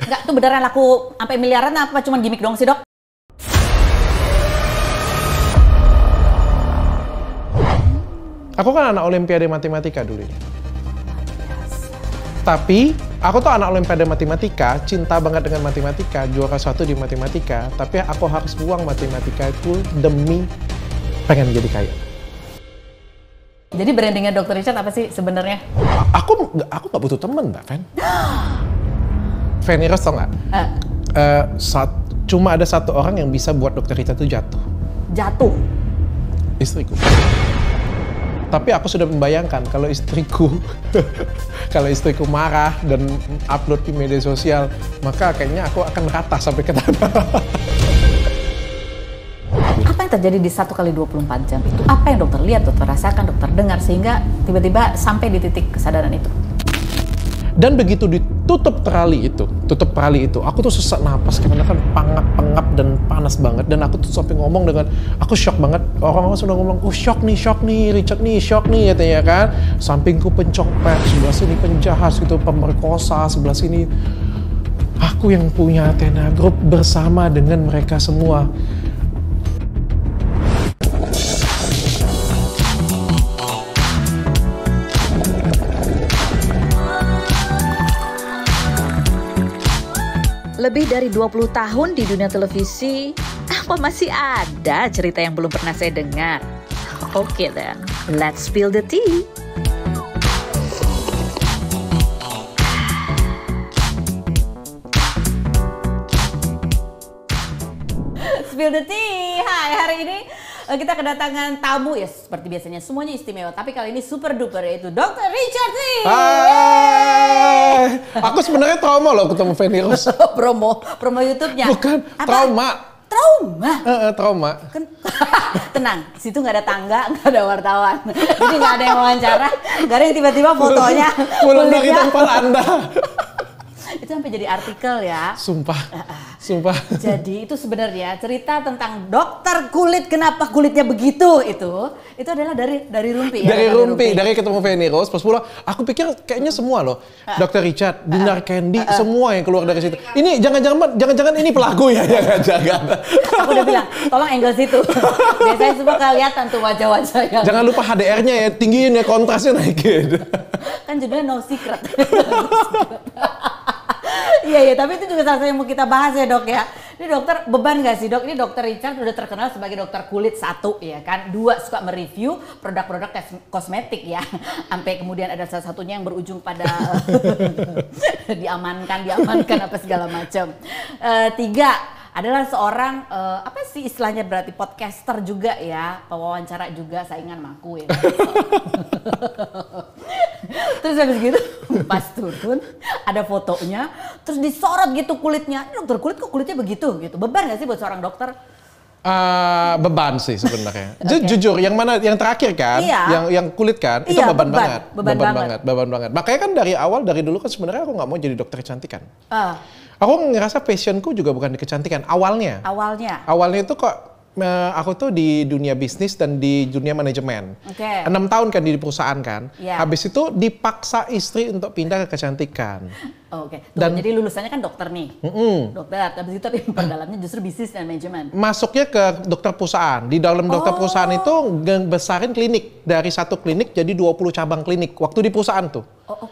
Enggak, tuh beneran laku sampai miliaran apa cuma gimmick doang sih, Dok? Aku kan anak Olimpiade Matematika dulu. Tapi aku tuh anak Olimpiade Matematika, cinta banget dengan matematika, juara 1 di matematika. Tapi aku harus buang matematika itu demi pengen jadi kaya. Jadi brandingnya Dr. Richard apa sih sebenarnya? Aku nggak butuh temen, Mbak Fen. Fanny Rose tau nggak? Cuma ada satu orang yang bisa buat Dr. Richard itu jatuh. Jatuh? Istriku. Tapi aku sudah membayangkan kalau istriku marah dan upload di media sosial, maka kayaknya aku akan rata sampai ke tanah. Apa yang terjadi di 1x24 jam itu? Apa yang dokter lihat, dokter rasakan, dokter dengar sehingga tiba-tiba sampai di titik kesadaran itu? Dan begitu ditutup trali itu, aku tuh sesak napas karena kan pengap dan panas banget. Dan aku tuh sampai ngomong dengan, aku shock banget. Orang-orang sudah ngomong, oh shock nih, Richard nih, shock nih, katanya kan. Sampingku pencopet, sebelah sini penjahat, gitu, pemerkosa, sebelah sini. Aku yang punya Athena Group bersama dengan mereka semua. Lebih dari 20 tahun di dunia televisi, apa masih ada cerita yang belum pernah saya dengar? Oke then, let's spill the tea. Spill the tea. Hai, hari ini kita kedatangan tamu ya seperti biasanya semuanya istimewa, tapi kali ini super duper yaitu Dr. Richard nih. Hai. Aku sebenarnya trauma loh ketemu Fanny Rose. promo YouTube-nya. Bukan, apa? Trauma. Tenang, situ nggak ada tangga, nggak ada wartawan, jadi nggak ada yang wawancara, nggak ada yang tiba-tiba fotonya. Pulang dari tempat Anda. Itu sampai jadi artikel ya. Sumpah. Jadi itu sebenarnya cerita tentang dokter kulit, kenapa kulitnya begitu itu adalah dari Rumpi ya. Dari ketemu Fanny Rose pas pulang, aku pikir kayaknya semua loh. Dr. Richard, Dinar Candy, semua yang keluar dari situ. Ini jangan-jangan ini pelaku ya, jangan. Aku udah bilang, tolong angle situ. Biasanya semua kelihatan tuh wajah-wajah yang. Jangan lupa HDR-nya ya, tinggiin ya, kontrasnya naikin. Kan judulnya No Secret. Iya, tapi itu juga salah satu yang mau kita bahas ya, Dok ya. Ini dokter, beban gak sih, Dok? Ini Dr. Richard udah terkenal sebagai dokter kulit 1 ya kan. 2, suka mereview produk-produk kosmetik ya. Sampai kemudian ada salah satunya yang berujung pada diamankan apa segala macam. 3, adalah seorang apa sih istilahnya, berarti podcaster juga ya, pewawancara juga, saingan maku ya. Terus habis gitu pas turun ada fotonya, terus disorot gitu kulitnya. Ini dokter kulit kok kulitnya begitu gitu. Beban gak sih buat seorang dokter? Beban sih sebenarnya. Okay. Jujur, yang mana yang terakhir kan, iya. yang kulit kan, itu iya, beban banget. Makanya kan dari dulu kan sebenarnya aku nggak mau jadi dokter kecantikan. Aku ngerasa passionku juga bukan di kecantikan awalnya. Awalnya itu kok aku tuh di dunia bisnis dan di dunia manajemen. 6 tahun kan di perusahaan kan. Yeah. Habis itu dipaksa istri untuk pindah ke kecantikan. Dan jadi lulusannya kan dokter nih. Dokter, habis itu tapi perdalamnya justru bisnis dan manajemen. Masuknya ke dokter perusahaan. Di dalam dokter perusahaan itu besarin klinik. Dari 1 klinik jadi 20 cabang klinik waktu di perusahaan tuh.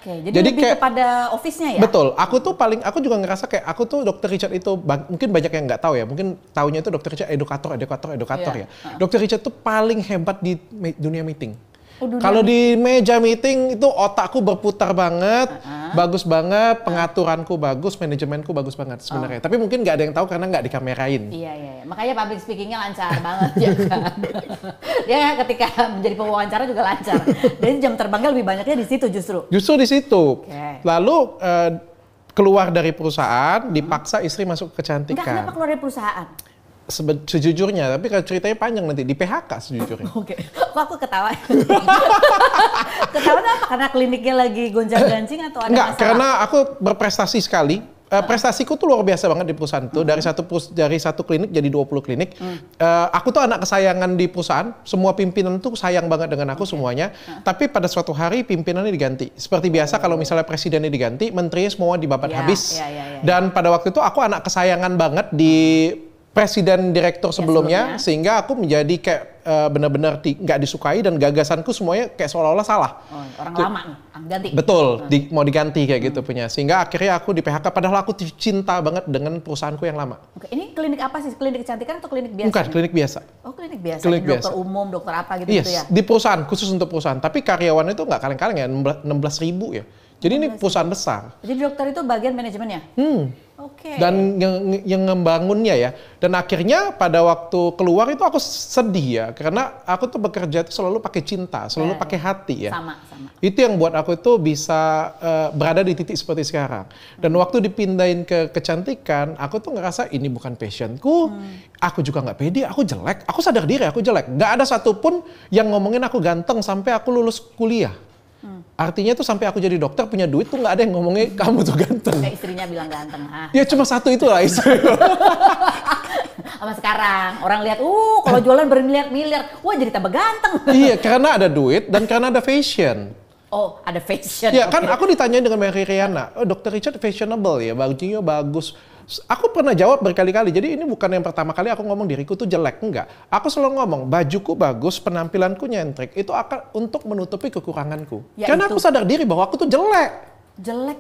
Jadi lebih kayak, kepada office-nya ya? Betul. Aku juga ngerasa kayak aku tuh Dr. Richard itu mungkin banyak yang nggak tahu ya. Mungkin taunya itu Dr. Richard edukator ya. Dr. Richard tuh paling hebat di dunia meeting. Kalau di meja meeting itu otakku berputar banget, bagus banget, pengaturanku bagus, manajemenku bagus banget sebenarnya. Tapi mungkin nggak ada yang tahu karena nggak dikamerain. Iya. Makanya public speakingnya lancar banget ya kan. Dia ketika menjadi pewawancara juga lancar. Jadi jam terbangnya lebih banyaknya di situ justru. Justru di situ. Lalu keluar dari perusahaan, dipaksa istri masuk ke kecantikan. Kenapa keluar dari perusahaan? Sejujurnya, tapi kalau ceritanya panjang nanti di PHK sejujurnya. Kok aku ketawa? Ketawa apa? Karena kliniknya lagi gonjang-ganjing atau ada masalah? Karena aku berprestasi sekali. Prestasiku tuh luar biasa banget di perusahaan itu. Dari satu klinik jadi 20 klinik. Aku tuh anak kesayangan di perusahaan. Semua pimpinan tuh sayang banget dengan aku semuanya. Tapi pada suatu hari pimpinannya diganti. Seperti biasa kalau misalnya presidennya diganti, menterinya semua dibabat habis. Dan pada waktu itu aku anak kesayangan banget di presiden direktur sebelumnya, sehingga aku menjadi kayak benar-benar nggak disukai dan gagasanku semuanya kayak seolah-olah salah. Orang lama nih, ganti. Betul, mau diganti kayak gitu punya. Sehingga akhirnya aku di PHK, padahal aku cinta banget dengan perusahaanku yang lama. Oke, ini klinik apa sih? Klinik kecantikan atau klinik biasa? Bukan, klinik biasa. Oh, klinik biasa. Klinik Dokter biasa. umum, dokter apa gitu, Yes, gitu ya? di perusahaan, khusus untuk perusahaan. Tapi karyawannya itu nggak kaleng-kaleng ya, 16.000 ya. Jadi ini perusahaan besar. Jadi dokter itu bagian manajemennya? Oke. Dan yang ngebangunnya ya. Dan akhirnya pada waktu keluar itu aku sedih ya. Karena aku tuh bekerja itu selalu pakai cinta, selalu pakai hati ya. Sama. Itu yang buat aku itu bisa berada di titik seperti sekarang. Dan waktu dipindahin ke kecantikan, aku tuh ngerasa ini bukan passionku. Aku juga nggak pede, aku jelek. Aku sadar diri aku jelek. Nggak ada satupun yang ngomongin aku ganteng sampai aku lulus kuliah. Artinya tuh sampai aku jadi dokter punya duit tuh nggak ada yang ngomongnya kamu tuh ganteng. Kayak istrinya bilang ganteng. Ya cuma satu itu lah istri. Sama sekarang orang lihat, kalau jualan bermiliar-miliar, wah jadi tambah ganteng. Iya, karena ada duit dan karena ada fashion. Oh, ada fashion. Ya kan aku ditanyain dengan Mary Riana, Dr. Richard fashionable ya, bajunya bagus. Aku pernah jawab berkali-kali, jadi ini bukan yang pertama kali aku ngomong diriku tuh jelek, enggak. Aku selalu ngomong, bajuku bagus, penampilanku nyentrik, itu akan untuk menutupi kekuranganku. Ya, karena aku sadar diri bahwa aku tuh jelek.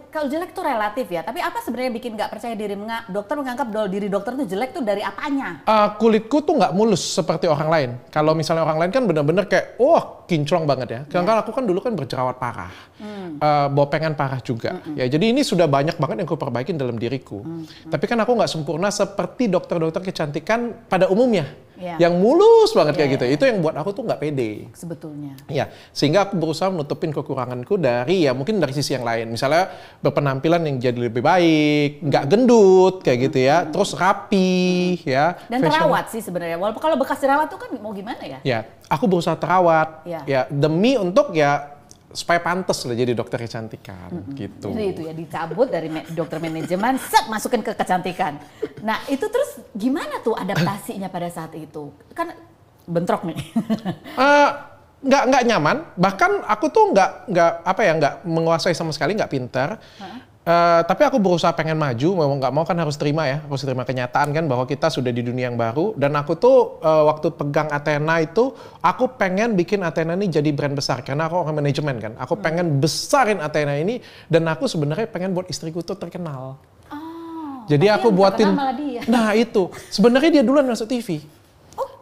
Kalau jelek tuh relatif ya, tapi apa sebenarnya bikin nggak percaya diri? Dokter menganggap bahwa diri dokter tuh jelek tuh dari apanya? Kulitku tuh nggak mulus seperti orang lain. Kalau misalnya orang lain kan benar-benar kayak, kinclong banget ya. Karena aku kan dulu kan berjerawat parah, bopengan parah juga. Ya, jadi ini sudah banyak banget yang aku perbaikin dalam diriku. Tapi kan aku nggak sempurna seperti dokter-dokter kecantikan pada umumnya. Yang mulus banget kayak gitu. Itu yang buat aku tuh nggak pede. Sebetulnya. Ya, sehingga aku berusaha menutupin kekuranganku dari mungkin dari sisi yang lain. Misalnya berpenampilan yang jadi lebih baik, nggak gendut kayak gitu ya, terus rapi ya. Dan terawat sih sebenarnya. Walaupun kalau bekas jerawat tuh kan mau gimana ya? Ya, aku berusaha terawat ya demi untuk supaya pantas lah jadi dokter kecantikan gitu. Jadi itu ya dicabut dari dokter manajemen, masukin ke kecantikan. Nah itu terus gimana tuh adaptasinya pada saat itu? Kan bentrok nih. Nggak nyaman. Bahkan aku tuh nggak menguasai sama sekali, nggak pintar. Tapi aku berusaha pengen maju, mau nggak mau kan harus terima kenyataan kan bahwa kita sudah di dunia yang baru. Dan aku tuh waktu pegang Athena itu, aku pengen bikin Athena ini jadi brand besar karena aku orang manajemen kan. Aku pengen besarin Athena ini dan aku sebenarnya pengen buat istriku tuh terkenal. Jadi aku buatin. Nah itu sebenarnya dia duluan masuk TV.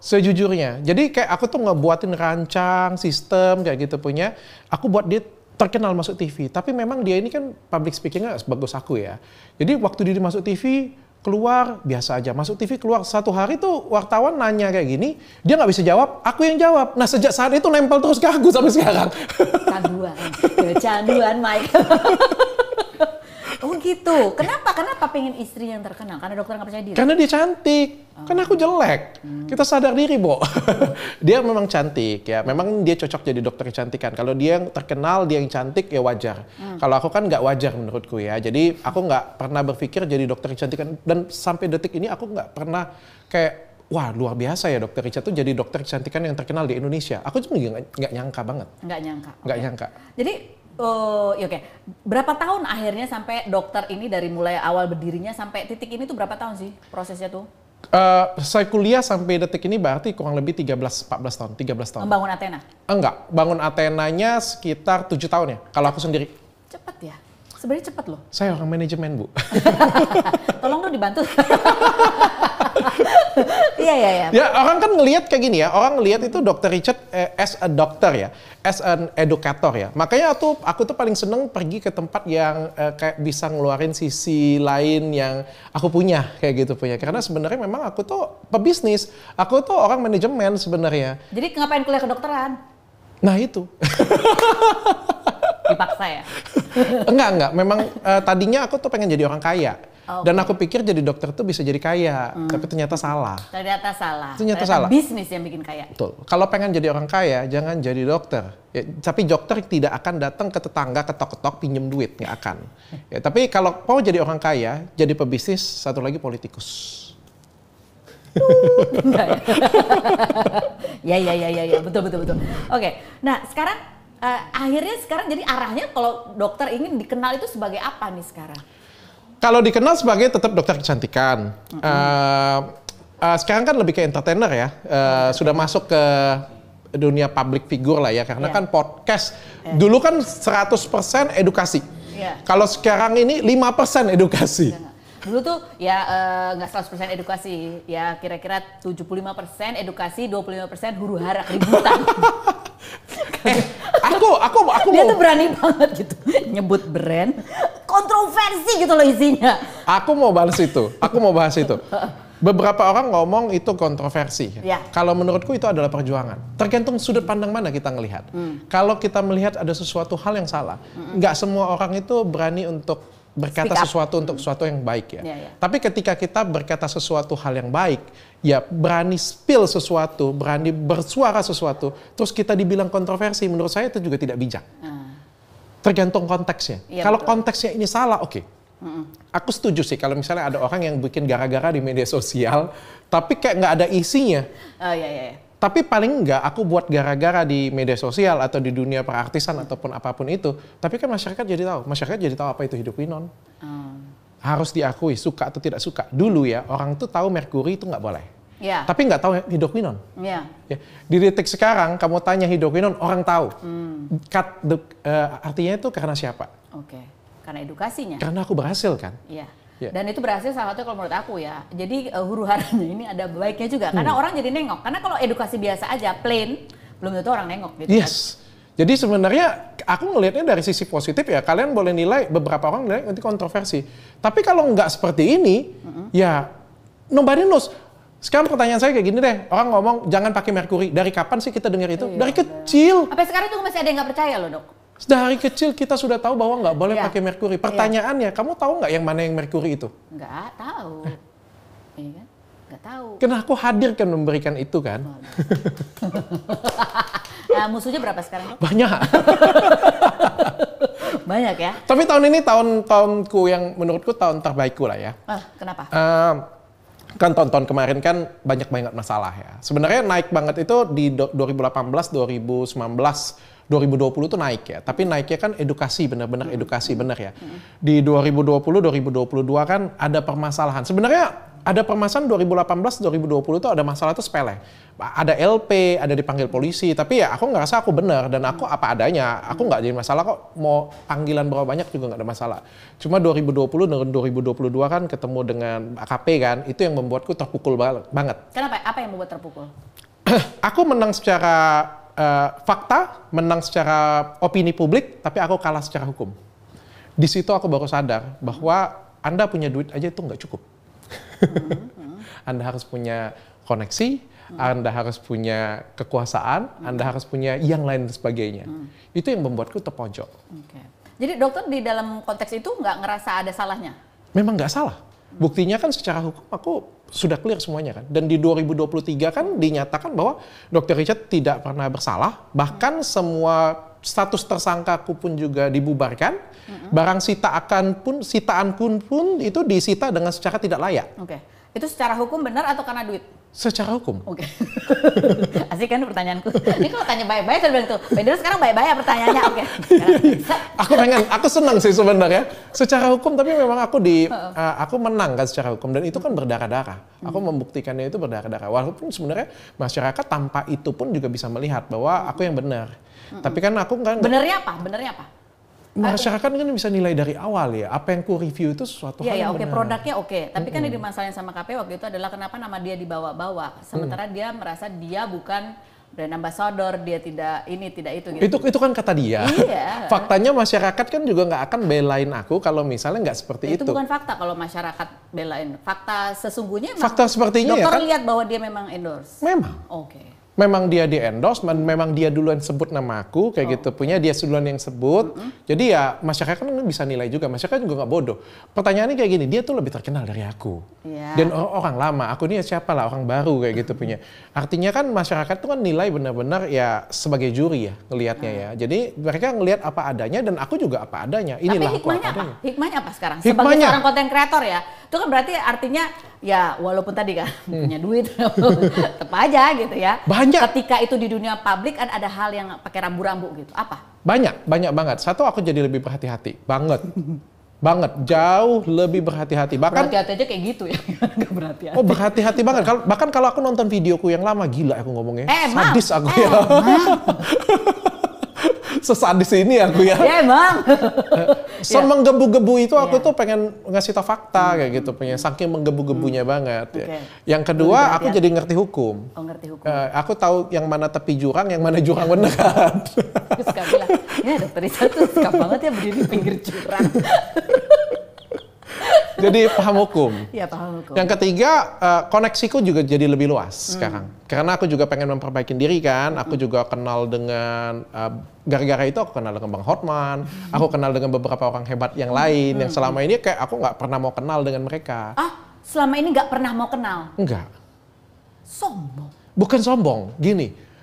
Sejujurnya. Jadi kayak aku tuh ngebuatin rancang sistem kayak gitu punya. Aku buat dia terkenal masuk TV, tapi memang dia ini kan public speaking-nya sebagus aku ya. Jadi waktu dia masuk TV, keluar biasa aja. Masuk TV keluar, satu hari tuh wartawan nanya kayak gini, dia nggak bisa jawab, aku yang jawab. Nah sejak saat itu nempel terus ke aku sampai sekarang. Kecanduan Mike. Oh gitu. Kenapa pengen istri yang terkenal? Karena dokter nggak percaya diri? Karena dia cantik. Karena aku jelek. Kita sadar diri, Bo. Dia memang cantik ya. Memang dia cocok jadi dokter kecantikan. Kalau dia yang terkenal, dia yang cantik ya wajar. Kalau aku kan nggak wajar menurutku ya. Jadi aku nggak pernah berpikir jadi dokter kecantikan. Dan sampai detik ini aku nggak pernah kayak, wah luar biasa ya dokter Richard tuh jadi dokter kecantikan yang terkenal di Indonesia. Aku cuma nggak nyangka banget. Nggak nyangka. Jadi oke. Berapa tahun akhirnya sampai dokter ini dari mulai awal berdirinya sampai titik ini tuh berapa tahun sih prosesnya tuh? Saya kuliah sampai detik ini berarti kurang lebih 13 tahun. Membangun Athena? Enggak, bangun Athenanya sekitar 7 tahun ya, kalau aku sendiri. Cepet ya? Sebenarnya cepet loh. Saya orang manajemen, Bu. Tolong dong dibantu. Iya. Ya orang kan ngelihat kayak gini ya, orang ngelihat itu Dr. Richard as a doctor ya, as an educator ya. Makanya aku tuh paling seneng pergi ke tempat yang kayak bisa ngeluarin sisi lain yang aku punya kayak gitu punya. Karena sebenarnya memang aku tuh pebisnis, aku tuh orang manajemen sebenarnya. Jadi ngapain kuliah kedokteran? Nah itu. Dipaksa ya? Enggak. Memang tadinya aku tuh pengen jadi orang kaya. Dan aku pikir jadi dokter tuh bisa jadi kaya, tapi ternyata salah. Ternyata salah. Ternyata salah. Bisnis yang bikin kaya. Betul. Kalau pengen jadi orang kaya, jangan jadi dokter. Ya, tapi dokter tidak akan datang ke tetangga ketok-ketok pinjem duit, nggak akan. Ya, tapi kalau mau jadi orang kaya, jadi pebisnis, satu lagi politikus. Ya, betul. Oke, nah sekarang akhirnya jadi arahnya kalau dokter ingin dikenal itu sebagai apa nih sekarang? Kalau dikenal sebagai tetap dokter kecantikan. Sekarang kan lebih ke entertainer ya. Sudah masuk ke dunia public figure lah ya. Karena kan podcast. Dulu kan 100% edukasi. Kalau sekarang ini 5% edukasi. Dulu tuh ya nggak 100% edukasi. Ya kira-kira 75% edukasi, 25% huru hara keributan. Aku Dia mau... tuh berani banget gitu nyebut brand, kontroversi gitu loh isinya. Aku mau bahas itu. Beberapa orang ngomong itu kontroversi. Ya. Kalau menurutku itu adalah perjuangan. Tergantung sudut pandang mana kita ngelihat. Kalau kita melihat ada sesuatu hal yang salah, nggak semua orang itu berani untuk berkata sesuatu untuk sesuatu yang baik ya. Tapi ketika kita berkata sesuatu hal yang baik, ya berani spill sesuatu, berani bersuara sesuatu, terus kita dibilang kontroversi, menurut saya itu juga tidak bijak. Tergantung konteksnya. Kalau konteksnya ini salah, oke. Aku setuju sih kalau misalnya ada orang yang bikin gara-gara di media sosial, tapi kayak nggak ada isinya. Tapi paling enggak aku buat gara-gara di media sosial atau di dunia perartisan ataupun apapun itu. Tapi kan masyarakat jadi tahu apa itu hidroquinon. Harus diakui, suka atau tidak suka. Dulu ya, orang tuh tahu merkuri itu nggak boleh. Tapi nggak tahu hidroquinon. Ya. Di detik sekarang, kamu tanya hidroquinon, orang tahu. Artinya itu karena siapa? Karena edukasinya. Karena aku berhasil kan? Dan itu berhasil salah satu kalau menurut aku ya. Jadi huru haranya ini ada baiknya juga. Karena orang jadi nengok. Karena kalau edukasi biasa aja, plain, belum tentu orang nengok. Gitu, yes. Kan? Jadi sebenarnya aku ngelihatnya dari sisi positif ya. Kalian boleh nilai, beberapa orang nilai nanti kontroversi. Tapi kalau nggak seperti ini, ya nobody knows. Sekarang pertanyaan saya kayak gini deh. Orang ngomong jangan pakai merkuri. Dari kapan sih kita dengar itu? Dari kecil. Sampai sekarang juga masih ada yang nggak percaya loh dok. Dari kecil kita sudah tahu bahwa nggak boleh pakai merkuri. Pertanyaannya, kamu tahu nggak yang mana yang merkuri itu? Nggak tahu. Iya kan? Nggak tahu. Karena aku hadir kan memberikan itu kan. Nah, musuhnya berapa sekarang? Banyak. Banyak ya. Tapi tahun ini tahunku yang menurutku tahun terbaikku lah ya. Kenapa? Kan tahun-tahun kemarin kan banyak banget masalah ya. Sebenarnya naik banget itu di 2018, 2019. 2020 tuh naik ya, tapi naiknya kan edukasi, benar-benar edukasi benar ya. Di 2020, 2022 kan ada permasalahan. Sebenarnya ada permasalahan 2018, 2020 tuh ada masalah tuh sepele. Ada LP, ada dipanggil polisi, tapi ya aku ngerasa aku benar dan aku apa adanya. Aku nggak jadi masalah kok, mau panggilan berapa banyak juga nggak ada masalah. Cuma 2020 dan 2022 kan ketemu dengan AKP kan, itu yang membuatku terpukul banget. Kenapa? Apa yang membuat terpukul? Aku menang secara fakta, menang secara opini publik, tapi aku kalah secara hukum. Di situ aku baru sadar bahwa Anda punya duit aja itu nggak cukup. Anda harus punya koneksi, Anda harus punya kekuasaan, Anda harus punya yang lain dan sebagainya. Itu yang membuatku terpojok. Jadi dokter di dalam konteks itu nggak ngerasa ada salahnya? Memang nggak salah. Buktinya kan secara hukum aku sudah clear semuanya kan. Dan di 2023 kan dinyatakan bahwa Dr. Richard tidak pernah bersalah. Bahkan semua status tersangkaku pun juga dibubarkan. Barang sitaan pun itu disita dengan secara tidak layak. Itu secara hukum benar atau karena duit? Secara hukum. Asik kan pertanyaanku. Ini kalau tanya baik-baik saya bilang tuh, Bender sekarang baik-baik ya pertanyaannya. Aku senang sih sebenarnya secara hukum, tapi memang aku menang kan secara hukum dan itu kan berdarah-darah. Aku membuktikannya itu berdarah-darah. Walaupun sebenarnya masyarakat tanpa itu pun juga bisa melihat bahwa aku yang benar. Tapi kan aku kan Benernya apa? Masyarakat kan bisa nilai dari awal ya, apa yang ku review itu sesuatu hal yang benar. Produknya tapi kan yang dimasalahin sama KP waktu itu adalah kenapa nama dia dibawa-bawa, sementara dia merasa dia bukan brand ambassador, dia tidak ini, tidak itu gitu. Itu kan kata dia. Faktanya masyarakat kan juga nggak akan belain aku kalau misalnya nggak seperti itu. Itu bukan fakta kalau masyarakat belain. Fakta sesungguhnya fakta sepertinya dokter ya kan. Lihat bahwa dia memang endorse. Memang. Memang dia di endorse, memang dia duluan sebut nama aku kayak gitu, punya dia duluan yang sebut. Jadi ya masyarakat kan bisa nilai juga, masyarakat juga nggak bodoh. Pertanyaannya kayak gini, dia tuh lebih terkenal dari aku. Dan orang lama, aku ini siapa lah, orang baru kayak gitu punya. Artinya kan masyarakat tuh kan nilai benar-benar ya sebagai juri ya ngelihatnya ya. Jadi mereka ngelihat apa adanya dan aku juga apa adanya. Inilah Tapi hikmahnya aku apa adanya. Hikmahnya apa sekarang? Hikmahnya. Sebagai seorang konten kreator ya, itu kan berarti artinya ya walaupun tadi kan punya duit, tetap aja gitu ya. Banyak. Ketika itu di dunia publik kan ada hal yang pakai rambu-rambu gitu. Apa? Banyak banget. Satu, aku jadi lebih berhati-hati, banget. Jauh lebih berhati-hati. Bahkan Berhati-hati aja kayak gitu ya, nggak berhati-hati. oh berhati-hati banget. Bahkan kalau aku nonton videoku yang lama, gila aku ngomongnya. Sadis aku ya. Sesadis ini aku ya. Ya emang. Menggebu-gebu itu aku tuh pengen ngasih tau fakta kayak gitu, punya saking menggebu-gebunya banget. Ya. Yang kedua, aku jadi ngerti hukum. Oh, ngerti hukum. Aku tahu yang mana tepi jurang, yang mana jurang beneran. Terus suka bilang, ya dokter Richard tuh suka banget ya berdiri di pinggir jurang. Jadi paham hukum. Iya, paham hukum. Yang ketiga, koneksiku juga jadi lebih luas sekarang. Karena aku juga pengen memperbaiki diri kan. Aku juga kenal dengan, gara-gara itu aku kenal dengan Bang Hotman. Aku kenal dengan beberapa orang hebat yang lain. Yang selama ini kayak aku nggak pernah mau kenal dengan mereka. Selama ini nggak pernah mau kenal? Enggak. Sombong. Bukan sombong, gini.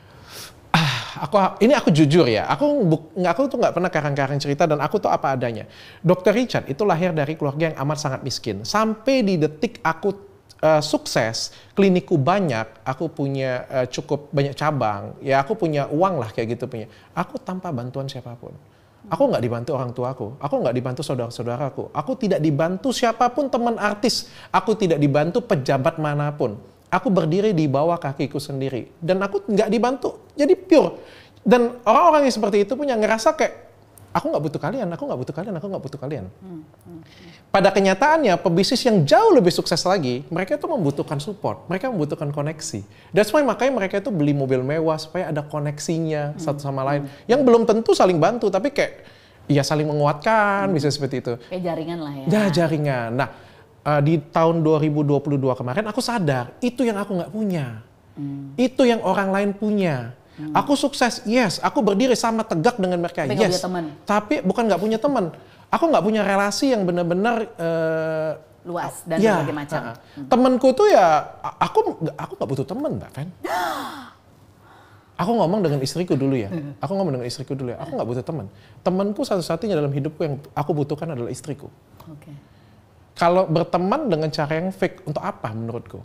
Aku jujur ya, aku tuh nggak pernah karang-karang cerita dan aku tuh apa adanya. Dr. Richard itu lahir dari keluarga yang amat sangat miskin. Sampai di detik aku sukses, klinikku banyak, aku punya cukup banyak cabang, ya aku punya uang lah kayak gitu punya. Aku tanpa bantuan siapapun. Aku nggak dibantu orang tuaku, aku nggak dibantu saudara-saudaraku, aku tidak dibantu siapapun teman artis, aku tidak dibantu pejabat manapun. Aku berdiri di bawah kakiku sendiri. Dan aku nggak dibantu. Jadi pure. Dan orang-orang yang seperti itu punya ngerasa kayak, aku nggak butuh kalian, aku nggak butuh kalian, aku nggak butuh kalian. Pada kenyataannya, pebisnis yang jauh lebih sukses lagi, mereka itu membutuhkan support. Mereka membutuhkan koneksi. That's why makanya mereka itu beli mobil mewah supaya ada koneksinya satu sama lain. Yang belum tentu saling bantu, tapi kayak ya saling menguatkan, bisa seperti itu. Kayak jaringan lah ya. Ya, jaringan. Nah, di tahun 2022 kemarin aku sadar itu yang aku nggak punya, itu yang orang lain punya. Aku sukses, yes, aku berdiri sama tegak dengan mereka, tapi yes. Tapi bukan nggak punya teman, aku nggak punya relasi yang benar-benar luas dan berbagai macam. Temanku tuh ya, aku nggak butuh teman, Mbak Fen. Aku ngomong dengan istriku dulu ya, aku nggak butuh teman. Temanku satu-satunya dalam hidupku yang aku butuhkan adalah istriku. Kalau berteman dengan cara yang fake, untuk apa menurutku?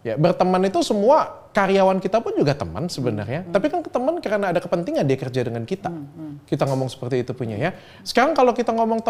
Ya, berteman itu semua karyawan kita pun juga teman sebenarnya. Tapi kan teman karena ada kepentingan dia kerja dengan kita. Kita ngomong seperti itu punya ya. Sekarang kalau kita ngomong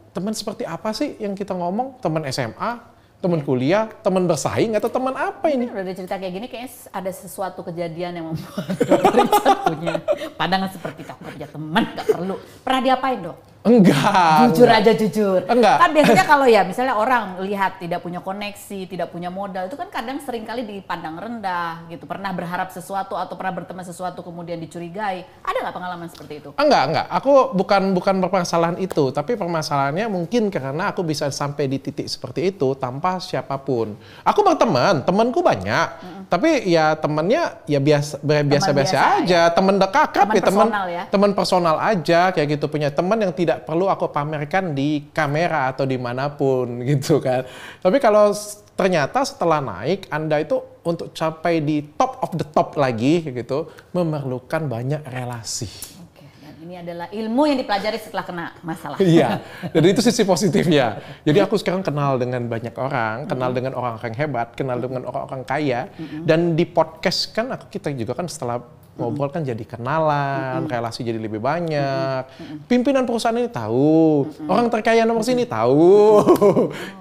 teman seperti apa sih yang kita ngomong? Teman SMA, teman kuliah, teman bersaing, atau teman apa ini? Udah cerita kayak gini kayaknya ada sesuatu kejadian yang membuat Dr. Richard punya pandangan seperti tak punya teman, nggak perlu. Pernah diapain dok? Enggak. Jujur. Enggak. Kan biasanya kalau ya misalnya orang lihat tidak punya koneksi, tidak punya modal, itu kan kadang sering kali dipandang rendah gitu. Pernah berharap sesuatu atau pernah berteman sesuatu kemudian dicurigai. Ada nggak pengalaman seperti itu? Enggak. Aku bukan berpermasalahan itu, tapi permasalahannya mungkin karena aku bisa sampai di titik seperti itu tanpa siapapun. Aku berteman, temanku banyak. Tapi ya temannya ya biasa-biasa aja, teman dekat ya, teman personal aja kayak gitu, punya teman yang tidak perlu aku pamerkan di kamera atau dimanapun gitu kan. Tapi kalau ternyata setelah naik, Anda itu untuk capai di top of the top lagi gitu, memerlukan banyak relasi. Oke, dan ini adalah ilmu yang dipelajari setelah kena masalah. Iya, jadi itu sisi positifnya. Jadi aku sekarang kenal dengan banyak orang, kenal dengan orang-orang hebat, kenal dengan orang-orang kaya, dan di podcast kan kita juga kan setelah ngobrol kan jadi kenalan, relasi jadi lebih banyak. Pimpinan perusahaan ini tahu, orang terkaya nomor sini tahu,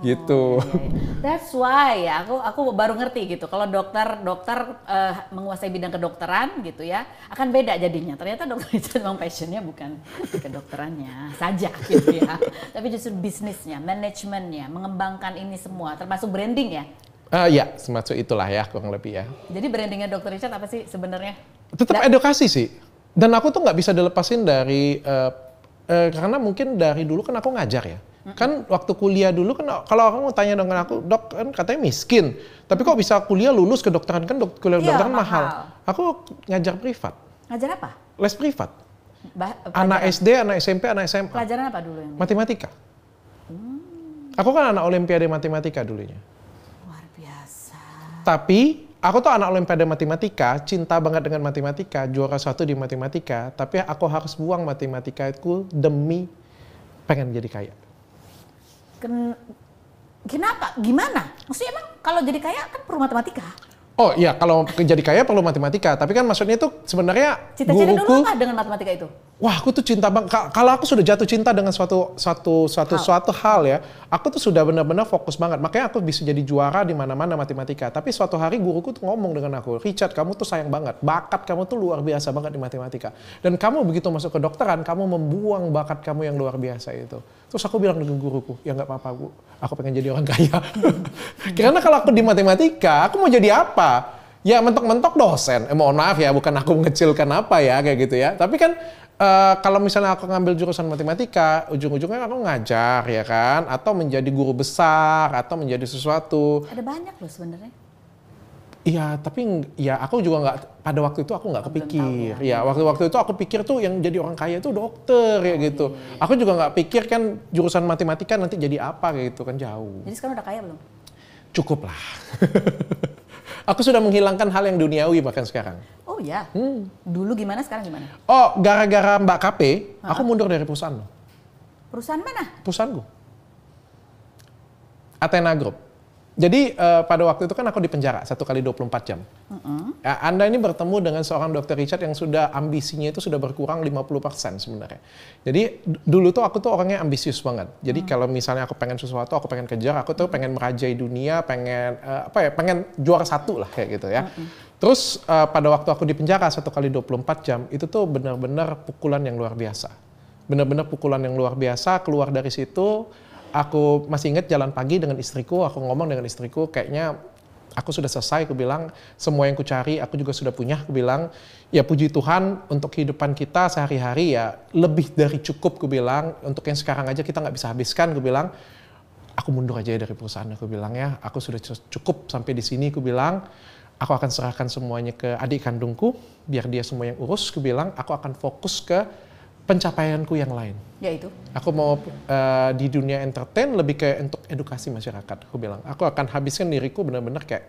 gitu. That's why ya, aku baru ngerti gitu. Kalau dokter menguasai bidang kedokteran gitu ya, akan beda jadinya. Ternyata dokter itu memang passionnya bukan di kedokterannya saja gitu ya, tapi justru bisnisnya, manajemennya, mengembangkan ini semua, termasuk branding ya. Ya, semacam itulah ya kurang lebih ya. Jadi brandingnya Dr. Richard apa sih sebenarnya? Tetap edukasi sih. Dan aku tuh nggak bisa dilepasin dari, karena mungkin dari dulu kan aku ngajar ya. Kan waktu kuliah dulu kan kalau kamu tanya dengan aku, dok kan katanya miskin. Tapi kok bisa kuliah lulus kedokteran, kan kuliah kedokteran mahal. Aku ngajar privat. Ngajar apa? Les privat. Pelajaran. Anak SD, anak SMP, anak SMA. Pelajaran apa dulu yang? Matematika. Aku kan anak olimpiade matematika dulunya. Luar biasa. Tapi aku tuh anak olimpiade matematika, cinta banget dengan matematika, juara 1 di matematika. Tapi aku harus buang matematika itu demi pengen jadi kaya. Kenapa? Gimana? Maksudnya emang kalau jadi kaya kan perlu matematika? Oh iya, kalau jadi kaya perlu matematika. Tapi kan maksudnya itu sebenarnya Cita-cita dulu guruku. apa dengan matematika itu? Wah, aku tuh cinta banget. Kalau aku sudah jatuh cinta dengan suatu hal ya, aku tuh sudah benar-benar fokus banget. Makanya aku bisa jadi juara di mana-mana matematika. Tapi suatu hari guruku tuh ngomong dengan aku, Richard, kamu tuh sayang banget. Bakat kamu tuh luar biasa banget di matematika. Dan kamu begitu masuk ke kedokteran, kamu membuang bakat kamu yang luar biasa itu. Terus aku bilang dengan guruku, ya nggak apa-apa Bu, aku pengen jadi orang kaya. Karena kalau aku di matematika, aku mau jadi apa? Ya mentok-mentok dosen. Mohon maaf ya, bukan aku mengecilkan apa ya kayak gitu ya. Tapi kan kalau misalnya aku ngambil jurusan matematika, ujung-ujungnya aku ngajar ya kan, atau menjadi guru besar, atau menjadi sesuatu. Ada banyak loh sebenarnya. Iya, tapi ya aku juga nggak, pada waktu itu aku nggak kepikir. Ya, waktu itu aku pikir tuh yang jadi orang kaya itu dokter ya gitu. Iya. Aku juga nggak pikir kan jurusan matematika nanti jadi apa kayak gitu kan, jauh. Jadi sekarang udah kaya belum? Cukup lah. Aku sudah menghilangkan hal yang duniawi bahkan sekarang. Oh ya. Dulu gimana, sekarang gimana? Oh, gara-gara Mbak KP, aku mundur dari perusahaan loh. Perusahaan mana? Perusahaanku. Athena Group. Jadi pada waktu itu kan aku di penjara 1 kali 24 jam. Ya, Anda ini bertemu dengan seorang Dr. Richard yang sudah ambisinya itu sudah berkurang 50% sebenarnya. Jadi dulu tuh aku tuh orangnya ambisius banget. Jadi kalau misalnya aku pengen sesuatu, aku pengen kejar, aku tuh pengen merajai dunia, pengen pengen juara 1 lah kayak gitu ya. Terus pada waktu aku di penjara 1 kali 24 jam, itu tuh benar-benar pukulan yang luar biasa. Benar-benar pukulan yang luar biasa. Keluar dari situ, aku masih ingat jalan pagi dengan istriku, aku ngomong dengan istriku, kayaknya aku sudah selesai, aku bilang, semua yang ku cari aku juga sudah punya, aku bilang, ya puji Tuhan untuk kehidupan kita sehari-hari ya lebih dari cukup, aku bilang, untuk yang sekarang aja kita nggak bisa habiskan, aku bilang, aku mundur aja dari perusahaan, aku bilang ya, aku sudah cukup sampai di sini, aku bilang, aku akan serahkan semuanya ke adik kandungku, biar dia semua yang urus, aku bilang, aku akan fokus ke pencapaianku yang lain. Yaitu? Aku mau di dunia entertain lebih kayak untuk edukasi masyarakat. Aku bilang, aku akan habiskan diriku benar-benar kayak,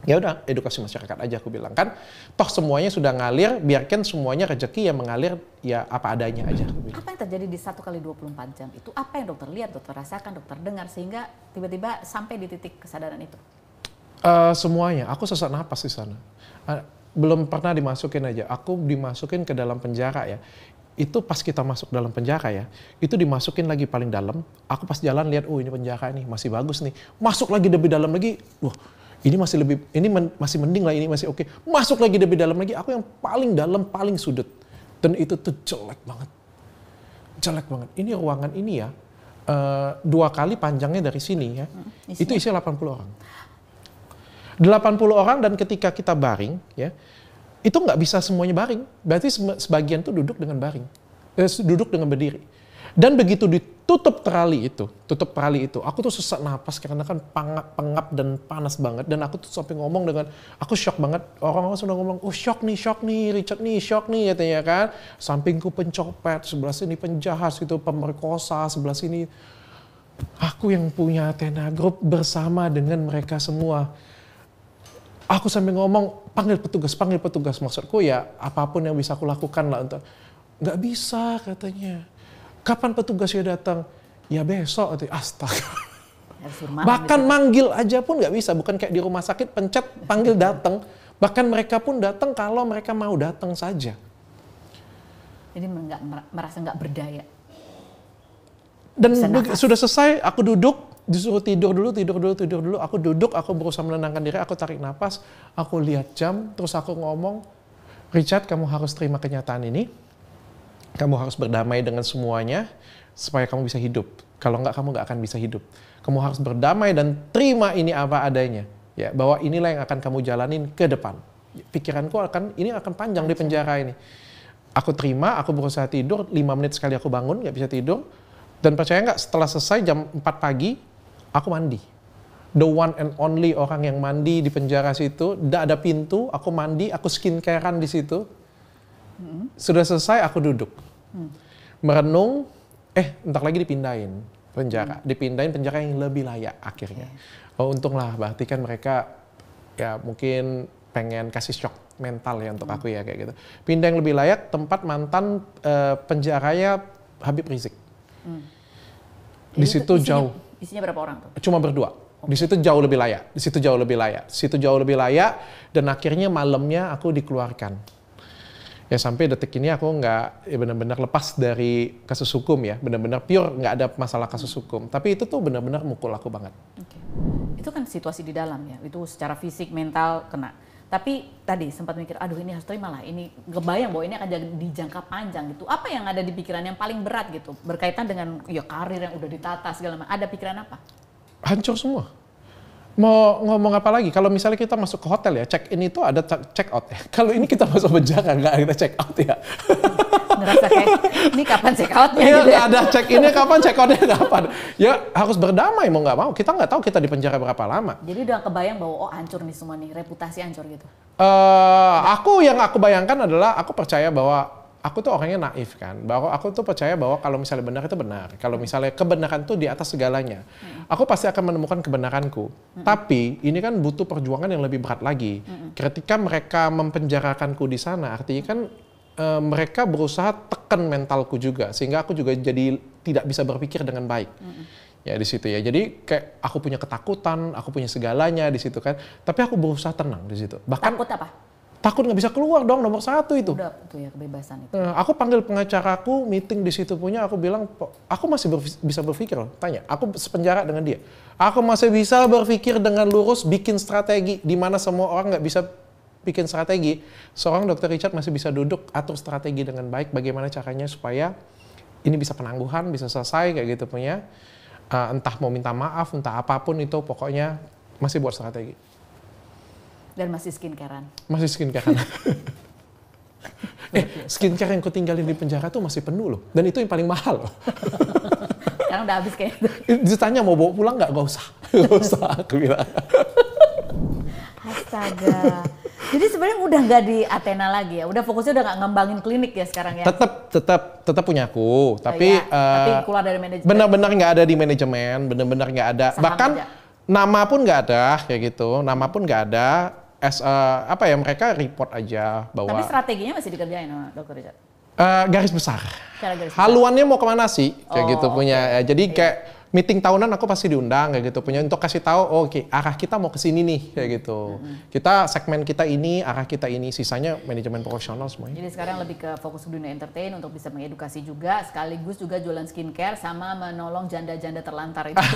ya udah edukasi masyarakat aja, aku bilang kan. Toh semuanya sudah ngalir, biarkan semuanya rezeki yang mengalir ya apa adanya aja. Aku bilang. Apa yang terjadi di 1 kali 24 jam itu? Apa yang dokter lihat, dokter rasakan, dokter dengar sehingga tiba-tiba sampai di titik kesadaran itu? Semuanya, aku sesak napas di sana. Belum pernah dimasukin aja, aku dimasukin ke dalam penjara ya. Itu pas kita masuk dalam penjara ya, itu dimasukin lagi paling dalam. Aku pas jalan lihat, oh ini penjara nih, masih bagus nih. Masuk lagi lebih dalam lagi, wah ini masih lebih, masih mending lah, ini masih oke. Masuk lagi lebih dalam lagi, aku yang paling dalam, paling sudut. Dan itu tuh jelek banget. Jelek banget. Ini ruangan ini ya, 2 kali panjangnya dari sini ya, itu isi 80 orang. 80 orang dan ketika kita baring ya, itu nggak bisa semuanya baring. Berarti sebagian tuh duduk dengan baring. Duduk dengan berdiri. Dan begitu ditutup terali itu, aku tuh sesak napas karena kan pengap dan panas banget. Dan aku tuh sampai ngomong dengan, aku shock banget. Orang-orang sudah ngomong, oh shock nih, Richard nih, shock nih katanya kan. Sampingku pencopet, sebelah sini penjahat, itu pemerkosa, sebelah sini. Aku yang punya Athena Group bersama dengan mereka semua. Aku sampai ngomong, panggil petugas. Maksudku ya apapun yang bisa aku lakukan lah untuk. Nggak bisa katanya. Kapan petugasnya datang? Ya besok. Astaga. Bahkan manggil aja pun nggak bisa. Bukan kayak di rumah sakit pencet, panggil datang. Bahkan mereka pun datang kalau mereka mau datang saja. Jadi merasa nggak berdaya. Dan sudah selesai, aku duduk. Disuruh tidur dulu. Aku duduk, aku berusaha menenangkan diri, aku tarik napas, aku lihat jam, terus aku ngomong, Richard, kamu harus terima kenyataan ini. Kamu harus berdamai dengan semuanya, supaya kamu bisa hidup. Kalau enggak, kamu enggak akan bisa hidup. Kamu harus berdamai dan terima ini apa adanya. Ya, bahwa inilah yang akan kamu jalanin ke depan. Pikiranku ini akan panjang di penjara ini. Aku terima, aku berusaha tidur, 5 menit sekali aku bangun, nggak bisa tidur. Dan percaya nggak, setelah selesai jam 4 pagi, aku mandi. The one and only orang yang mandi di penjara situ, nggak ada pintu, aku mandi, aku skincarean di situ. Sudah selesai, aku duduk. Merenung, entar lagi dipindahin penjara. Dipindahin penjara yang lebih layak akhirnya. Oh untunglah, berarti kan mereka ya mungkin pengen kasih shock mental ya untuk aku ya kayak gitu. Pindah yang lebih layak, tempat mantan penjaranya Habib Rizik. Di situ jauh. Isinya berapa orang tuh? Cuma berdua. Di situ jauh lebih layak. Di situ jauh lebih layak. Di situ jauh lebih layak. Dan akhirnya malamnya aku dikeluarkan. Ya sampai detik ini aku nggak benar-benar lepas dari kasus hukum ya. Benar-benar pure nggak ada masalah kasus hukum. Tapi itu tuh benar-benar mukul aku banget. Okay. Itu kan situasi di dalam ya. Itu secara fisik, mental kena. Tapi tadi sempat mikir, aduh ini harus terima lah. Ini kebayang bahwa ini akan jadi di jangka panjang gitu. Apa yang ada di pikiran yang paling berat gitu? Berkaitan dengan ya karir yang udah ditata segala macam. Ada pikiran apa? Hancur semua. Mau ngomong apa lagi? Kalau misalnya kita masuk ke hotel ya, check in itu ada check out ya. Kalau ini kita masuk penjara nggak kita check out ya. Ngerasa kayak ini kapan check outnya? Iya gitu ya? ada check innya kapan, check outnya kapan. Ya harus berdamai mau nggak mau. Kita nggak tahu kita di penjara berapa lama. Jadi udah kebayang bahwa oh hancur nih semua nih, reputasi hancur gitu. Yang aku bayangkan adalah aku percaya bahwa aku tuh orangnya naif kan, bahwa aku tuh percaya bahwa kalau misalnya benar itu benar, kalau misalnya kebenaran tuh di atas segalanya, aku pasti akan menemukan kebenaranku. Tapi ini kan butuh perjuangan yang lebih berat lagi. Ketika mereka mempenjarakanku di sana, artinya kan mereka berusaha tekan mentalku juga, sehingga aku juga jadi tidak bisa berpikir dengan baik. Ya di situ ya. Jadi kayak aku punya ketakutan, aku punya segalanya di situ kan. Tapi aku berusaha tenang di situ. Bahkan Takut apa? takut nggak bisa keluar dong, nomor satu itu. Udah tuh ya kebebasan itu. Aku panggil pengacaraku, meeting di situ punya, aku bilang, aku masih bisa berpikir loh, tanya, aku sepenjara dengan dia. Aku masih bisa berpikir dengan lurus, bikin strategi, di mana semua orang nggak bisa bikin strategi. Seorang Dr. Richard masih bisa duduk, atur strategi dengan baik, bagaimana caranya supaya ini bisa penangguhan, bisa selesai kayak gitu punya. Entah mau minta maaf, entah apapun itu, pokoknya masih buat strategi. Dan masih skincarean. Masih skincarean. Skincare yang kutinggalin di penjara tuh masih penuh loh. Dan itu yang paling mahal loh. Sekarang udah habis kayaknya. Ditanya mau bawa pulang nggak? Gak usah. Gak usah, aku bilang. Astaga. Jadi sebenarnya udah nggak di Athena lagi ya? Udah fokusnya udah nggak ngembangin klinik ya sekarang ya? Tetap punya aku. Tapi, tapi keluar dari manajemen. Benar-benar nggak ada di manajemen. Benar-benar nggak ada. Saham Bahkan aja. nama pun nggak ada kayak gitu. Nama pun nggak ada. Mereka report aja bahwa. Tapi strateginya masih dikerjain sama Dr. Richard? Garis besar. Garis besar. Haluannya mau kemana sih? Kayak gitu punya. Okay. Jadi kayak meeting tahunan aku pasti diundang kayak gitu punya untuk kasih tahu arah kita mau ke sini nih kayak gitu. Kita segmen kita ini, arah kita ini, sisanya manajemen profesional semuanya. Jadi sekarang lebih ke fokus ke dunia entertain untuk bisa mengedukasi juga, sekaligus juga jualan skincare sama menolong janda-janda terlantar itu.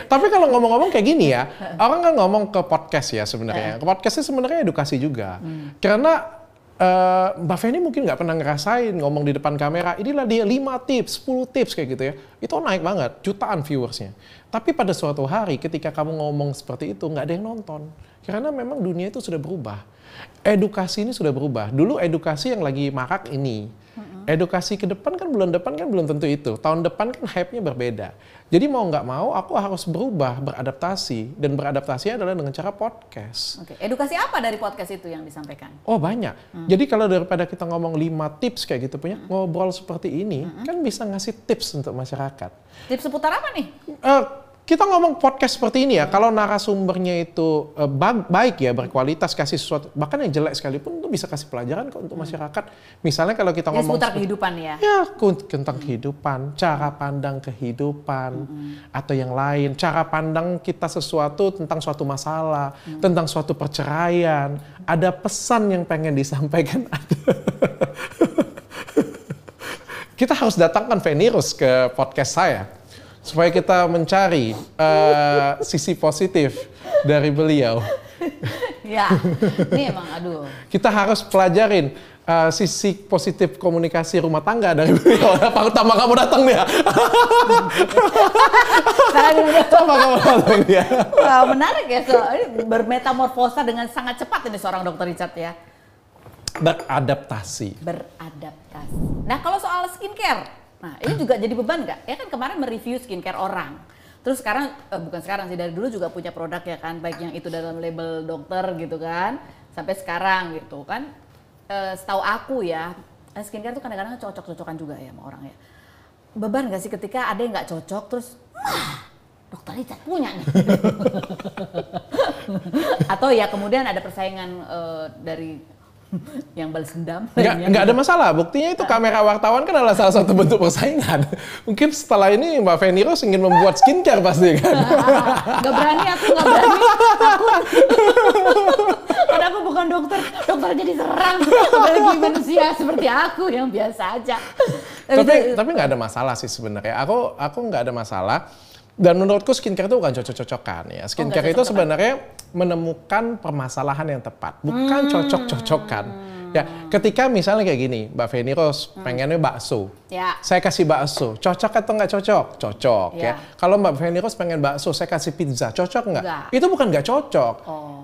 Tapi kalau ngomong-ngomong kayak gini ya, orang kan ngomong ke podcast ya sebenarnya. Ke podcastnya sebenarnya edukasi juga. Karena Mbak Feni mungkin nggak pernah ngerasain ngomong di depan kamera, inilah dia 5 tips, 10 tips kayak gitu ya. Itu naik banget, jutaan viewersnya. Tapi pada suatu hari ketika kamu ngomong seperti itu, nggak ada yang nonton. Karena memang dunia itu sudah berubah. Edukasi ini sudah berubah. Dulu edukasi yang lagi marak ini. Edukasi ke depan kan bulan depan kan belum tentu itu. Tahun depan kan hype-nya berbeda. Jadi mau nggak mau aku harus berubah, beradaptasi. Dan beradaptasi adalah dengan cara podcast. Oke. Edukasi apa dari podcast itu yang disampaikan? Oh banyak. Jadi kalau daripada kita ngomong 5 tips kayak gitu punya, ngobrol seperti ini kan bisa ngasih tips untuk masyarakat. Tips seputar apa nih? Kita ngomong podcast seperti ini ya, kalau narasumbernya itu baik ya, berkualitas, kasih sesuatu, bahkan yang jelek sekalipun itu bisa kasih pelajaran kok untuk masyarakat. Misalnya kalau kita ngomong seputar kehidupan ya? Ya, tentang kehidupan, cara pandang kehidupan, atau yang lain, cara pandang kita sesuatu tentang suatu masalah, tentang suatu perceraian, ada pesan yang pengen disampaikan. Kita harus datangkan Venirus ke podcast saya. Supaya kita mencari sisi positif dari beliau. Ya, ini emang aduh. Kita harus pelajarin sisi positif komunikasi rumah tangga dari beliau. Pertama kamu datang dia. Pertama kamu datang dia. Wah, menarik ya, bermetamorfosa dengan sangat cepat ini seorang Dr. Richard ya. Beradaptasi. Nah kalau soal skincare, nah ini juga jadi beban nggak? Ya kan kemarin mereview skincare orang. Terus sekarang, bukan sekarang sih, dari dulu juga punya produk ya kan, baik yang itu dalam label dokter gitu kan, sampai sekarang gitu kan. Setahu aku ya, skincare tuh kadang-kadang cocok-cocokan juga ya sama orang ya. Beban nggak sih ketika ada yang nggak cocok, terus dokter Richard punya nih. Atau ya kemudian ada persaingan dari yang balas dendam. Nggak ada masalah, buktinya itu kamera wartawan kan adalah salah satu bentuk persaingan. Mungkin setelah ini Mbak Feni Rose ingin membuat skincare pasti kan. Nggak berani, takut. Karena aku bukan dokter jadi serang. Apalagi manusia seperti aku yang biasa aja. Tapi nggak ada masalah sih sebenarnya. Aku nggak ada masalah. Dan menurutku skincare itu bukan cocok-cocokan ya. Skincare itu sebenarnya menemukan permasalahan yang tepat, bukan cocok-cocokan. Ya, ketika misalnya kayak gini, Mbak Feni Rose pengennya bakso. Ya. Saya kasih bakso, cocok atau nggak cocok? Cocok ya. Kalau Mbak Feni Rose pengen bakso, saya kasih pizza, cocok nggak? Itu bukan nggak cocok.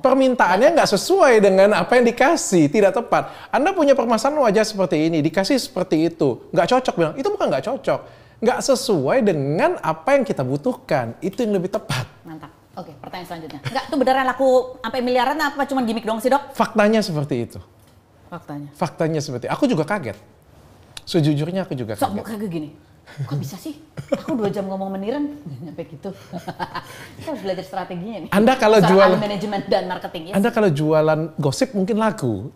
Permintaannya nggak sesuai dengan apa yang dikasih, tidak tepat. Anda punya permasalahan wajah seperti ini, dikasih seperti itu, nggak cocok bilang, itu bukan nggak cocok. Nggak sesuai dengan apa yang kita butuhkan, itu yang lebih tepat. Mantap. Oke, pertanyaan selanjutnya. Nggak, tuh beneran laku sampai miliaran apa cuma gimmick doang sih, Dok? Faktanya seperti itu. Faktanya Seperti itu. Aku juga kaget. Sejujurnya aku juga kaget. Sok kaget gini. Kok bisa sih? Aku 2 jam ngomong meniran, nyampe gitu. Kita harus belajar strateginya nih. Anda kalau jualan manajemen dan marketing. Yes. Anda kalau jualan gosip mungkin laku.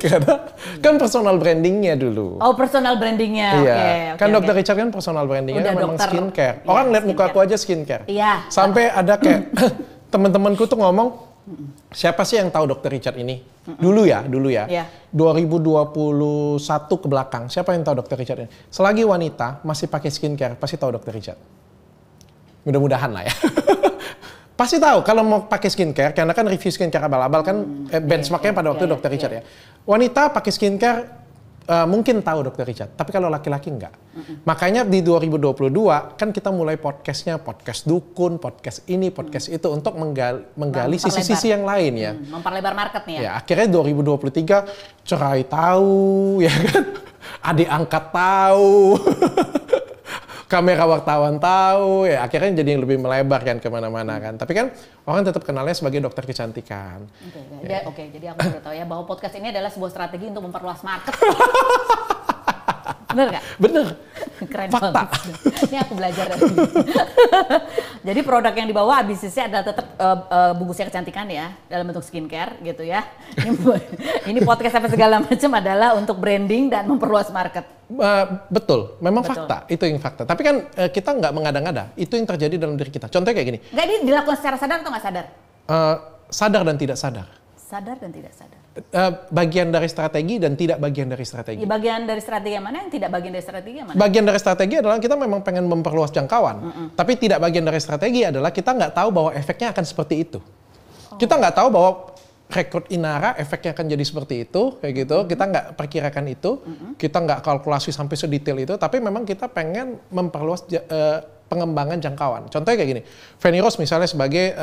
Karena kan personal brandingnya dulu. Oh, personal brandingnya. Iya. Okay, kan Dr. Richard kan personal brandingnya memang skincare. Orang lihat muka aku aja skincare. Iya. Sampai ada kayak teman-temanku tuh ngomong, siapa sih yang tahu Dr. Richard ini? Dulu ya. Yeah. 2021 ke belakang, siapa yang tahu Dr. Richard ini? Selagi wanita masih pakai skincare, pasti tahu Dr. Richard. Mudah-mudahan lah ya. Pasti tahu kalau mau pakai skincare, karena kan review skincare abal-abal kan benchmarknya pada waktu Dr. Richard ya. Wanita pakai skincare mungkin tahu Dr. Richard, tapi kalau laki-laki enggak. Makanya di 2022 kan kita mulai podcastnya, podcast dukun, podcast ini, podcast itu untuk menggali sisi-sisi yang lain ya. Memperlebar market nih ya. Ya akhirnya 2023 cerai tahu, ya kan, adik angkat tahu, kamera wartawan tahu, ya akhirnya jadi yang lebih melebar kan kemana-mana kan. Tapi kan orang tetap kenalnya sebagai dokter kecantikan. Oke, jadi aku udah tahu ya bahwa podcast ini adalah sebuah strategi untuk memperluas market. Bener nggak? Bener. Keren Fakta. banget. Ini aku belajar dari ini. Jadi produk yang dibawa bisnisnya adalah tetap bungkusnya kecantikan ya, dalam bentuk skincare gitu ya. Ini podcast apa segala macam adalah untuk branding dan memperluas market. Betul, memang fakta. Itu yang fakta. Tapi kan kita nggak mengada-ngada. Itu yang terjadi dalam diri kita. Contohnya kayak gini. Nggak, ini dilakukan secara sadar atau nggak sadar? Sadar dan tidak sadar. Sadar dan tidak sadar. Bagian dari strategi dan tidak bagian dari strategi. Ya, bagian dari strategi yang mana, yang tidak bagian dari strategi yang mana? Bagian dari strategi adalah kita memang pengen memperluas jangkauan. Tapi tidak bagian dari strategi adalah kita nggak tahu bahwa efeknya akan seperti itu. Kita nggak tahu bahwa rekrut Inara efeknya akan jadi seperti itu, kayak gitu. Kita nggak perkirakan itu, kita nggak kalkulasi sampai sedetail itu. Tapi memang kita pengen memperluas pengembangan jangkauan. Contohnya kayak gini, Feni Rose misalnya sebagai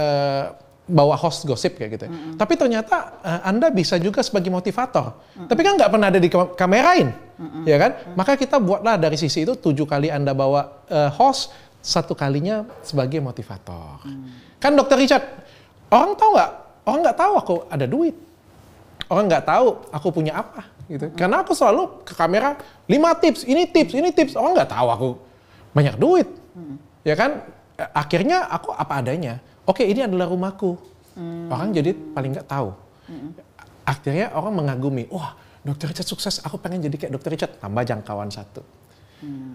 bawa host gosip kayak gitu. Tapi ternyata Anda bisa juga sebagai motivator. Tapi kan nggak pernah ada di kamerain, ya kan? Maka kita buatlah dari sisi itu 7 kali Anda bawa host, 1 kalinya sebagai motivator. Kan Dr. Richard, orang tahu nggak? Orang nggak tahu aku ada duit. Orang nggak tahu aku punya apa, gitu. Karena aku selalu ke kamera 5 tips, ini tips, ini tips. Orang nggak tahu aku banyak duit, ya kan? Akhirnya aku apa adanya. Oke, ini adalah rumahku. Orang jadi paling nggak tahu. Akhirnya orang mengagumi. Wah, Dr. Richard sukses. Aku pengen jadi kayak Dr. Richard. Tambah jangkauan 1.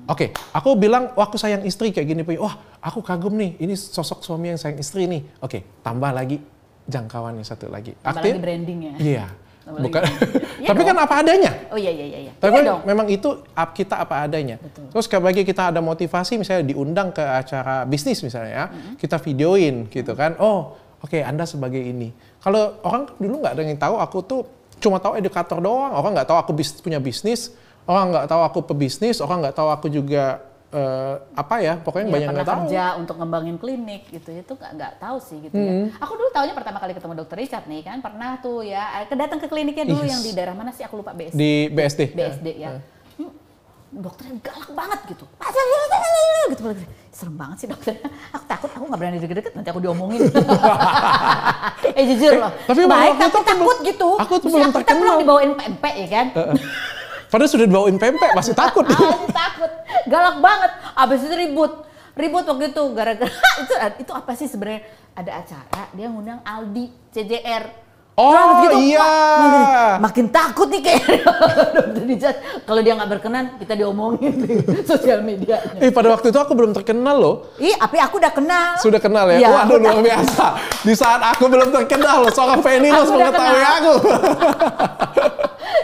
Oke, aku bilang, wah aku sayang istri kayak gini. Wah, aku kagum nih. Ini sosok suami yang sayang istri nih. Oke, tambah lagi jangkauan yang 1 lagi. Tambah lagi brandingnya. Iya. Bukan. Tapi kan apa adanya. Oh iya. Tapi kan memang itu kita apa adanya. Betul. Terus bagi kita ada motivasi, misalnya diundang ke acara bisnis misalnya ya, kita videoin gitu kan. Oh, oke, Anda sebagai ini. Kalau orang dulu nggak ada yang tahu, aku tuh cuma tahu edukator doang. Orang nggak tahu aku punya bisnis. Orang nggak tahu aku pebisnis. Orang nggak tahu aku juga apa ya, pokoknya banyak nggak tahu. Kerja untuk ngembangin klinik gitu, itu nggak tahu sih gitu ya. Aku dulu taunya pertama kali ketemu dokter Richard nih kan, pernah tuh ya, datang ke kliniknya dulu yang di daerah mana sih, aku lupa, BSD. Di BSD. BSD ya. Dokternya galak banget gitu. Gitu, serem banget sih dokternya. Aku takut, aku nggak berani deket-deket, nanti aku diomongin. Jujur loh. Tapi baik, tapi takut gitu. Aku tuh belum terkenal. Kita belum dibawain pempek ya kan. Padahal sudah dibawain pempek, masih takut. Masih takut. Galak banget. Abis itu ribut waktu itu gara-gara itu apa sih sebenarnya, ada acara dia ngundang Aldi CJR. Oh gitu, iya. Makin takut nih kayak kalau dia nggak berkenan kita diomongin di sosial media. Pada waktu itu aku belum terkenal loh. Tapi aku udah kenal. Sudah kenal ya? Waduh luar biasa. Di saat aku belum terkenal loh, seorang Feni Rose mengetahui aku.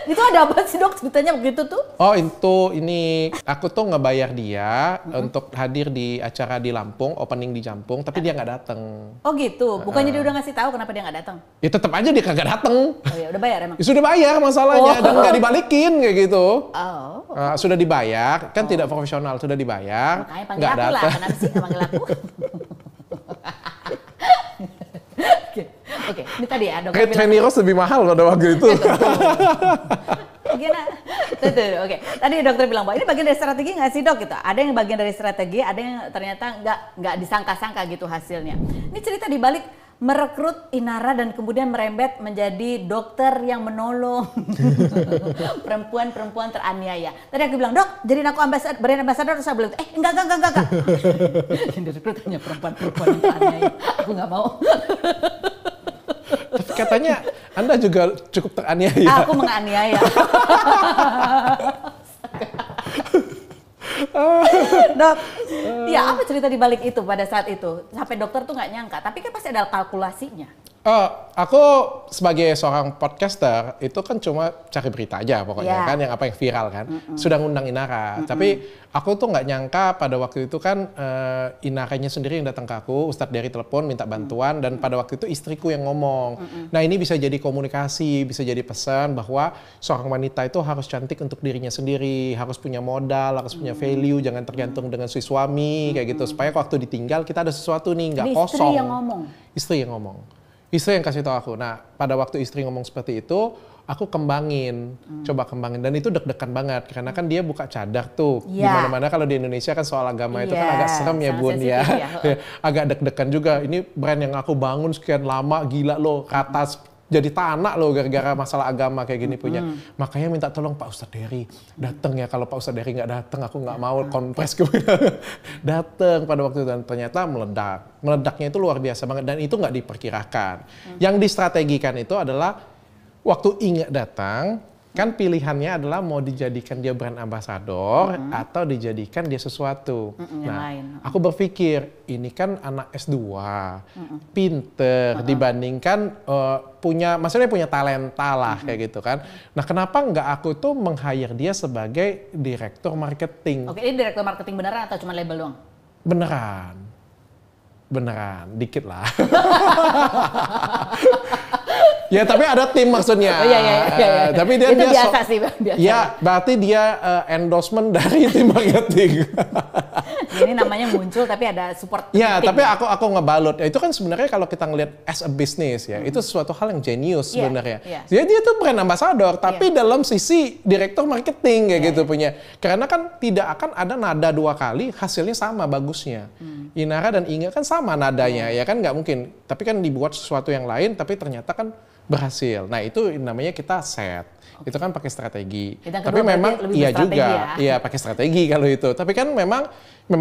Itu ada apa sih dok ceritanya begitu tuh? Oh ini aku tuh ngebayar dia untuk hadir di acara di Lampung, opening di Jampung, tapi dia nggak datang. Oh gitu, bukannya dia udah ngasih tahu kenapa dia nggak datang? Ya tetap aja dia kagak datang. Oh ya udah bayar emang? Ya, sudah bayar masalahnya dan nggak dibalikin kayak gitu. Sudah dibayar, kan tidak profesional, sudah dibayar. Makanya panggil aku lah, kenapa sih nggak panggil aku? Oke, ini tadi ya dokter bilang. Feni Rose lebih mahal pada waktu itu. Gimana? Oke. Tadi dokter bilang bahwa ini bagian dari strategi nggak sih dok? Gitu. Ada yang bagian dari strategi, ada yang ternyata nggak disangka-sangka gitu hasilnya. Ini cerita di balik merekrut Inara dan kemudian merembet menjadi dokter yang menolong perempuan-perempuan teraniaya. Tadi aku bilang, dok, jadi aku brand ambassador, terus saya bilang, enggak. Yang direkrut hanya perempuan-perempuan yang teraniaya. Aku nggak mau. Tapi katanya Anda juga cukup teraniaya. Aku menganiaya. Dok, ya apa cerita di balik itu pada saat itu? Sampai dokter tuh nggak nyangka, tapi kan pasti ada kalkulasinya. Aku sebagai seorang podcaster itu kan cuma cari berita aja pokoknya kan, yang apa yang viral kan. Sudah ngundang Inara, tapi aku tuh nggak nyangka pada waktu itu kan Inaranya sendiri yang datang ke aku, Ustadz Dery telepon minta bantuan dan pada waktu itu istriku yang ngomong. Nah ini bisa jadi komunikasi, bisa jadi pesan bahwa seorang wanita itu harus cantik untuk dirinya sendiri, harus punya modal, harus punya value, jangan tergantung dengan si suami kayak gitu. Supaya waktu ditinggal kita ada sesuatu nih, nggak kosong. Istri yang ngomong. Istri yang ngomong. Istri yang kasih tahu aku. Nah, pada waktu istri ngomong seperti itu, aku kembangin, coba kembangin. Dan itu deg-degan banget, karena kan dia buka cadar tuh. Di mana-mana kalau di Indonesia kan soal agama itu kan agak serem ya Bun ya. Agak deg-degan juga. Ini brand yang aku bangun sekian lama, gila loh, ke atas jadi tanah loh gara-gara masalah agama kayak gini punya. Makanya minta tolong Pak Ustadz Dery datang ya. Kalau Pak Ustadz Dery nggak datang, aku nggak mau kompres datang pada waktu itu. Dan ternyata meledak. Meledaknya itu luar biasa banget dan itu nggak diperkirakan. Yang distrategikan itu adalah waktu Inge datang, kan pilihannya adalah mau dijadikan dia brand ambassador atau dijadikan dia sesuatu. Aku berpikir ini kan anak S2, pinter dibandingkan maksudnya punya talenta lah kayak gitu kan. Nah kenapa nggak aku tuh meng-hire dia sebagai direktur marketing? Oke, ini direktur marketing beneran atau cuma label doang? Beneran, dikit lah. Ya tapi ada tim maksudnya. Iya. Tapi dia itu biasa sih, biasa. Ya, berarti dia endorsement dari tim marketing. Ini namanya muncul tapi ada support. Ya, tapi aku ngebalut. Ya, itu kan sebenarnya kalau kita ngelihat as a business ya, itu sesuatu hal yang jenius sebenarnya. Jadi dia tuh brand ambassador, tapi dalam sisi direktur marketing kayak gitu punya. Karena kan tidak akan ada nada dua kali hasilnya sama bagusnya. Inara dan Inge kan sama nadanya, ya kan nggak mungkin. Tapi kan dibuat sesuatu yang lain, tapi ternyata kan berhasil. Nah itu namanya kita set. Itu kan pakai strategi. Tapi memang iya juga, iya pakai strategi kalau itu. Tapi kan memang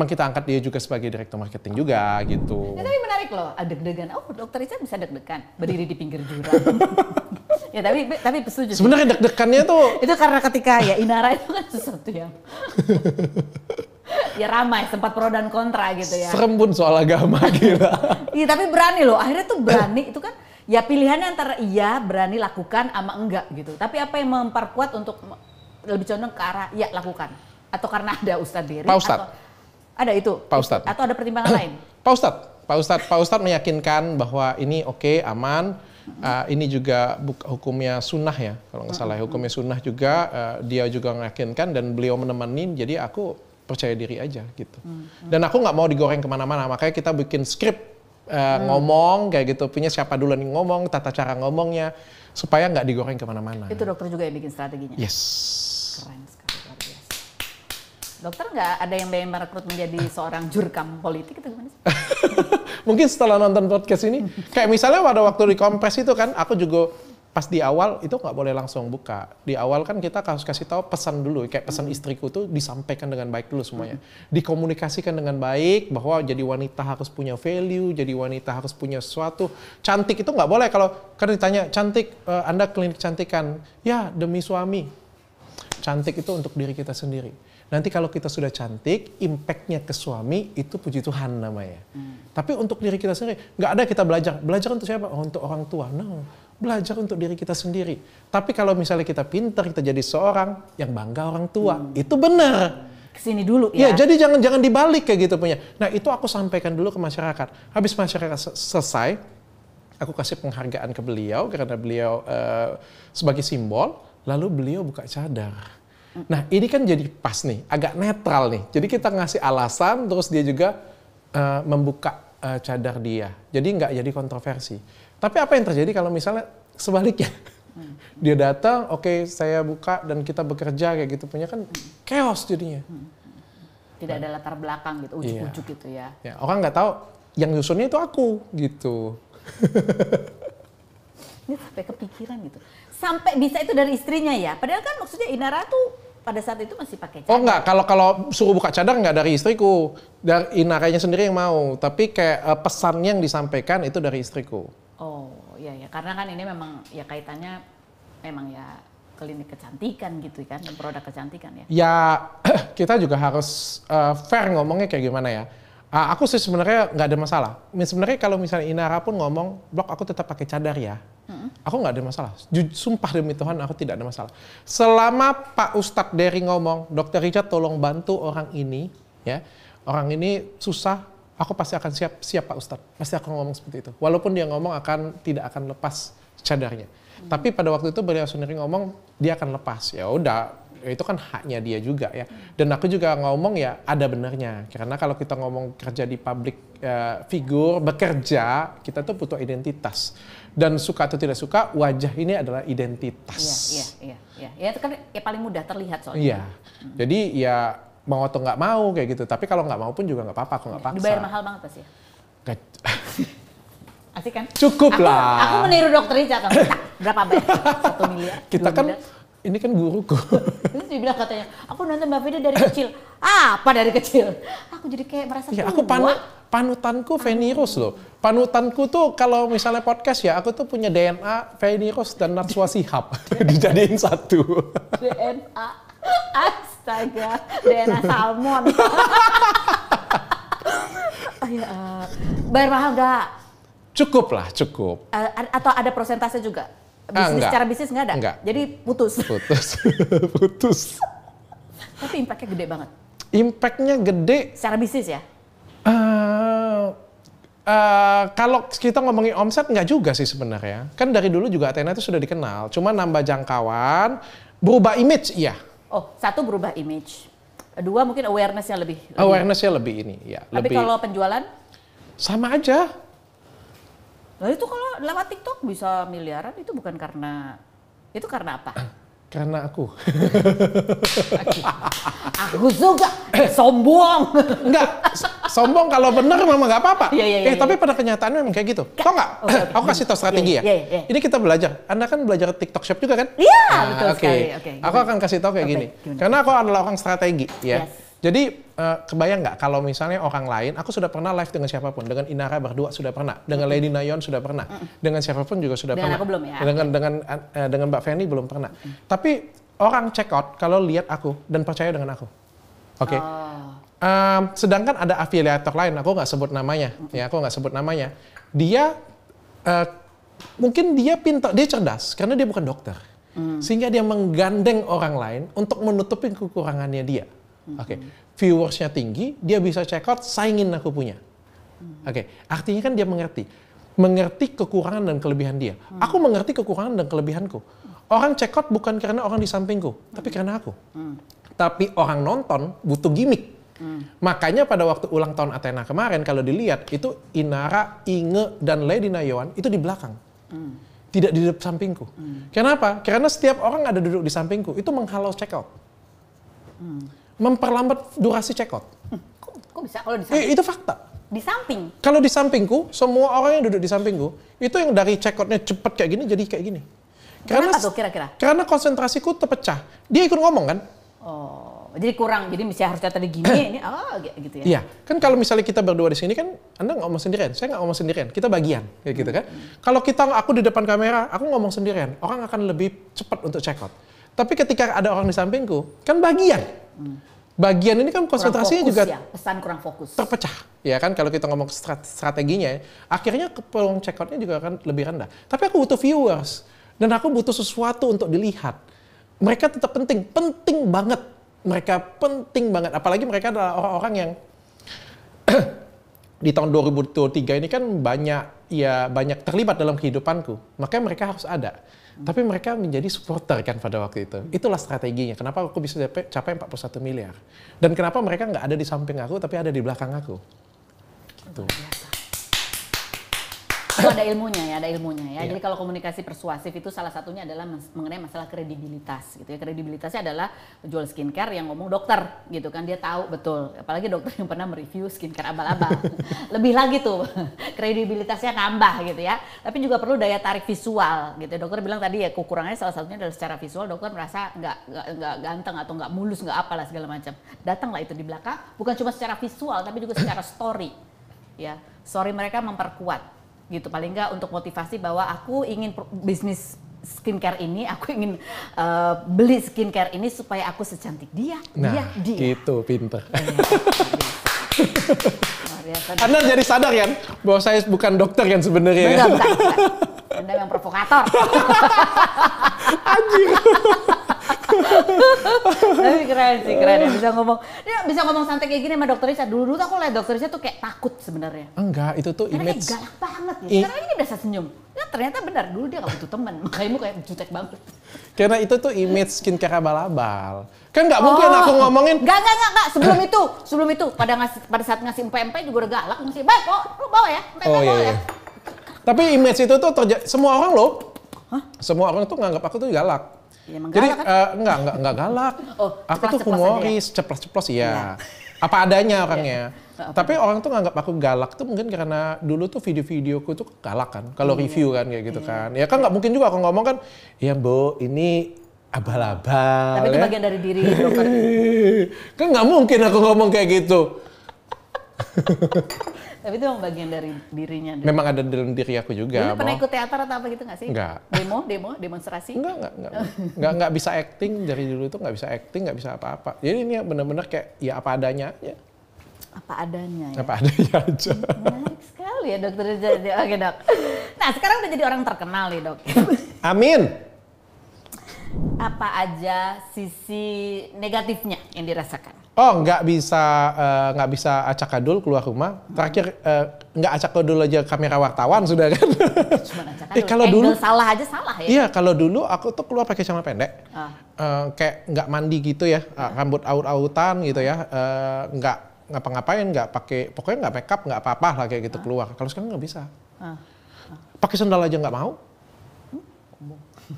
kita angkat dia juga sebagai direktur marketing juga gitu. Ya, tapi menarik loh, deg-degan. Oh dokter Richard bisa deg-degan, berdiri di pinggir jurang. Ya tapi setuju. Sebenarnya deg-degannya tuh. Itu karena ketika ya Inara itu kan sesuatu yang ya ramai, sempat pro dan kontra gitu ya. Serem Bun soal agama gila. Iya tapi berani loh, akhirnya tuh berani itu kan. Ya pilihannya antara iya berani lakukan sama enggak gitu. Tapi apa yang memperkuat untuk lebih condong ke arah ya lakukan? Atau karena ada Ustadz Dery? Pak Ustadz. Ada itu? Pak Ustadz. Atau ada pertimbangan lain? Pak Ustadz meyakinkan bahwa ini oke, aman. Ini juga hukumnya sunnah ya, kalau nggak salah hukumnya sunnah juga. Dia juga meyakinkan dan beliau menemani. Jadi aku percaya diri aja gitu. Dan aku nggak mau digoreng kemana-mana, makanya kita bikin skrip ngomong kayak gitu, punya siapa duluan yang ngomong, tata cara ngomongnya, supaya nggak digoreng kemana-mana. Itu dokter juga yang bikin strateginya? Yes. Keren sekali, luar biasa. Dokter nggak ada yang pengen merekrut menjadi seorang jurkam politik itu gimana sih? Mungkin setelah nonton podcast ini, kayak misalnya pada waktu di Kompres itu kan, aku juga pas di awal itu nggak boleh langsung buka. Di awal kan kita harus kasih tahu pesan dulu, kayak pesan istriku tuh disampaikan dengan baik dulu semuanya. Dikomunikasikan dengan baik bahwa jadi wanita harus punya value, jadi wanita harus punya sesuatu. Cantik itu nggak boleh kalau kan ditanya, cantik, Anda klinik kecantikan. Ya demi suami. Cantik itu untuk diri kita sendiri. Nanti kalau kita sudah cantik, impact-nya ke suami itu puji Tuhan namanya. Tapi untuk diri kita sendiri, nggak ada kita belajar. Belajar untuk siapa? Oh, untuk orang tua. No, belajar untuk diri kita sendiri. Tapi kalau misalnya kita pintar, kita jadi seorang yang bangga orang tua, itu benar. Kesini dulu ya. Ya, jadi jangan dibalik kayak gitu punya. Nah itu aku sampaikan dulu ke masyarakat. Habis masyarakat selesai, aku kasih penghargaan ke beliau karena beliau sebagai simbol. Lalu beliau buka cadar. Nah ini kan jadi pas nih, agak netral nih. Jadi kita ngasih alasan, terus dia juga membuka cadar dia. Jadi nggak jadi kontroversi. Tapi apa yang terjadi kalau misalnya sebaliknya? Dia datang, oke, saya buka dan kita bekerja kayak gitu punya kan chaos jadinya. Tidak ada latar belakang gitu, ujuk-ujuk gitu ya. Ya. Orang nggak tahu yang nyusunnya itu aku gitu. Ini sampai kepikiran gitu. Sampai bisa itu dari istrinya ya. Padahal kan maksudnya Inara tuh pada saat itu masih pakai cadar. Oh enggak, kalau suruh buka cadar enggak dari istriku. Dari Inaranya sendiri yang mau. Tapi kayak pesannya yang disampaikan itu dari istriku. Oh iya ya, karena kan ini memang ya kaitannya memang ya klinik kecantikan gitu kan, dan produk kecantikan ya. Ya kita juga harus fair ngomongnya kayak gimana ya. Aku sih sebenarnya nggak ada masalah. Sebenarnya kalau misalnya Inara pun ngomong, Blok aku tetap pakai cadar ya. Aku nggak ada masalah. Sumpah demi Tuhan aku tidak ada masalah. Selama Pak Ustadz Dery ngomong, Dr. Richard tolong bantu orang ini, ya, orang ini susah, aku pasti akan siap Pak Ustadz. Pasti akan ngomong seperti itu. Walaupun dia ngomong tidak akan lepas cadarnya. Tapi pada waktu itu beliau sendiri ngomong dia akan lepas. Ya udah, itu kan haknya dia juga ya. Dan aku juga ngomong ya ada benernya. Karena kalau kita ngomong kerja di public figure, bekerja, kita tuh butuh identitas. Dan suka atau tidak suka, wajah ini adalah identitas. Iya. Ya itu kan ya paling mudah terlihat soalnya. Iya. Jadi ya mau atau nggak mau kayak gitu. Tapi kalau nggak mau pun juga nggak apa-apa, aku nggak paksa. Dibayar mahal banget pasti ya? Asik kan? Cukup lah. Aku meniru dokter Richard kan. Berapa bayar? 1 miliar? Kita kan, miliar? ini kan guruku. Terus dia bilang katanya, aku nonton Mbak Vida dari kecil. Apa dari kecil? Aku jadi kayak merasa Ya, aku panutanku Feni Rose loh. Panutanku tuh kalau misalnya podcast ya, aku tuh punya DNA Feni Rose dan Najwa Shihab. Dijadiin satu. DNA. Astaga, DNA salmon. Bayar mahal nggak? Cukup lah, cukup. Atau ada persentase juga? Secara bisnis nggak ada? Enggak. Jadi putus? Putus. Tapi impact-nya gede banget? Impact-nya gede. Secara bisnis ya? Kalau kita ngomongin omset nggak juga sih sebenarnya. Kan dari dulu juga Athena itu sudah dikenal. Cuma nambah jangkauan, berubah image, iya. Oh, 1 berubah image. 2 mungkin awareness-nya lebih. Awareness-nya lebih ini, ya. Tapi kalau penjualan? Sama aja. Lalu itu kalau lewat TikTok bisa miliaran, itu bukan karena, itu karena apa? Karena aku. Aku juga sombong. Enggak, sombong kalau bener memang nggak apa-apa. Iya. Tapi pada kenyataannya memang kayak gitu. Tau nggak? Aku kasih tau strategi ya. Iya. Ini kita belajar. Anda kan belajar TikTok Shop juga kan? Iya, betul sekali. Oke. Aku akan kasih tau kayak gini. Gimana? Karena aku adalah orang strategi, ya. Yes. Jadi kebayang nggak kalau misalnya orang lain, aku sudah pernah live dengan siapapun, dengan Inara berdua sudah pernah, dengan Lady Nayon sudah pernah, dengan siapapun juga sudah dengan pernah. Aku belum ya. Dengan Mbak Feni belum pernah. Tapi orang check out kalau lihat aku dan percaya dengan aku. Oke. Sedangkan ada afiliator lain, aku nggak sebut namanya, Dia mungkin dia pintar, dia cerdas karena dia bukan dokter, sehingga dia menggandeng orang lain untuk menutupi kekurangannya dia. Oke, viewersnya tinggi, dia bisa check out, saingin aku punya. Oke, artinya kan dia mengerti kekurangan dan kelebihan dia. Aku mengerti kekurangan dan kelebihanku. Orang check out bukan karena orang di sampingku, tapi karena aku. Tapi orang nonton butuh gimmick. Makanya pada waktu ulang tahun Athena kemarin kalau dilihat itu Inara, Inge, dan Lady Nayawan itu di belakang. Tidak di sampingku. Kenapa? Karena setiap orang ada duduk di sampingku itu menghalau check out. Memperlambat durasi check out. Kok bisa kalau di samping? Itu fakta. Di samping? Kalau di sampingku, semua orang yang duduk di sampingku itu yang dari check outnya cepat kayak gini jadi kayak gini. Kenapa tuh kira-kira? Karena konsentrasiku terpecah. Dia ikut ngomong kan? Oh, jadi kurang. Jadi misalnya harusnya tadi gini, ini gitu ya? Iya, kan kalau misalnya kita berdua di sini kan, Anda nggak ngomong sendirian, saya nggak ngomong sendirian, kita bagian, kayak gitu kan. Kalau aku di depan kamera, aku ngomong sendirian, orang akan lebih cepat untuk check out. Tapi ketika ada orang di sampingku, kan bagian. Bagian ini kan konsentrasinya juga ya? Pesan kurang fokus. Terpecah, ya kan kalau kita ngomong strateginya, akhirnya peluang check outnya juga akan lebih rendah. Tapi aku butuh viewers, dan aku butuh sesuatu untuk dilihat. Mereka tetap penting banget. Mereka penting banget, apalagi mereka adalah orang-orang yang di tahun 2023 ini kan banyak terlibat dalam kehidupanku. Makanya mereka harus ada. Tapi mereka menjadi supporter kan pada waktu itu. Itulah strateginya. Kenapa aku bisa capai 41 miliar. Dan kenapa mereka nggak ada di samping aku, tapi ada di belakang aku. Gitu. Itu ada ilmunya ya. Jadi kalau komunikasi persuasif itu salah satunya adalah mengenai masalah kredibilitas gitu ya. Kredibilitasnya adalah jual skincare yang ngomong dokter gitu kan, dia tahu betul. Apalagi dokter yang pernah mereview skincare abal-abal. Lebih lagi tuh kredibilitasnya nambah gitu ya. Tapi juga perlu daya tarik visual gitu. Dokter bilang tadi ya kekurangannya salah satunya adalah secara visual. Dokter merasa nggak ganteng atau nggak mulus, nggak apalah segala macam. Datanglah itu di belakang, bukan cuma secara visual tapi juga secara story. Ya, story mereka memperkuat. Gitu paling nggak untuk motivasi bahwa aku ingin bisnis skincare ini, aku ingin beli skincare ini supaya aku secantik dia. Nah, dia. Gitu pinter. Anda jadi sadar kan bahwa saya bukan dokter kan sebenarnya. Bukan. Anda yang provokator. Anjir. Tapi keren ya bisa ngomong santai kayak gini sama dokter Risha. Dulu aku lihat dokter Risha tuh kayak takut sebenarnya. Enggak, itu tuh karena image. kayak galak banget ya. Sekarang ini biasa senyum. Ya ternyata benar dulu dia gak butuh teman. Makanya kayak jutek banget. Karena itu tuh image skincare abal-abal. Kan nggak mungkin aku ngomongin. Enggak. Sebelum itu pada saat ngasih empe-empe juga udah galak ngasih. Baik kok, lu bawa ya. Oh iya. Tapi image itu tuh semua orang loh. Hah? Semua orang tuh nganggap aku tuh galak. Ya, jadi kan? enggak galak. Oh, aku tuh humoris, ceplos-ceplos ya. Apa adanya orangnya. Tapi orang tuh nganggap aku galak tuh mungkin karena dulu tuh video-videoku tuh galak kan. Kalau review kan kayak gitu kan. Ya kan nggak mungkin juga aku ngomong kan, ya Bu ini abal-abal. Tapi itu bagian dari diri dokter. Kan nggak mungkin aku ngomong kayak gitu. Tapi itu memang bagian dari dirinya. Memang ada dalam diri aku juga. Dulu pernah ikut teater atau apa gitu nggak sih? Enggak. Demonstrasi? Enggak bisa acting dari dulu itu nggak bisa acting, nggak bisa apa-apa. Jadi ini benar-benar kayak ya apa adanya aja. Apa adanya ya? Apa adanya aja. Menarik sekali ya dokter. Oke dok. Nah sekarang udah jadi orang terkenal nih dok. Amin. Apa aja sisi negatifnya yang dirasakan? Oh, nggak bisa acak-adul keluar rumah. Terakhir nggak acak-adul aja kamera wartawan sudah kan. Cuma acak-adul. Kalau dulu salah aja salah ya. Iya, kalau dulu aku tuh keluar pakai celana pendek. Kayak nggak mandi gitu ya, rambut aut-autan gitu ya. Nggak ngapa-ngapain, nggak pakai, pokoknya nggak makeup, nggak apa-apa lah kayak gitu keluar. Kalau sekarang nggak bisa. Pakai sandal aja nggak mau.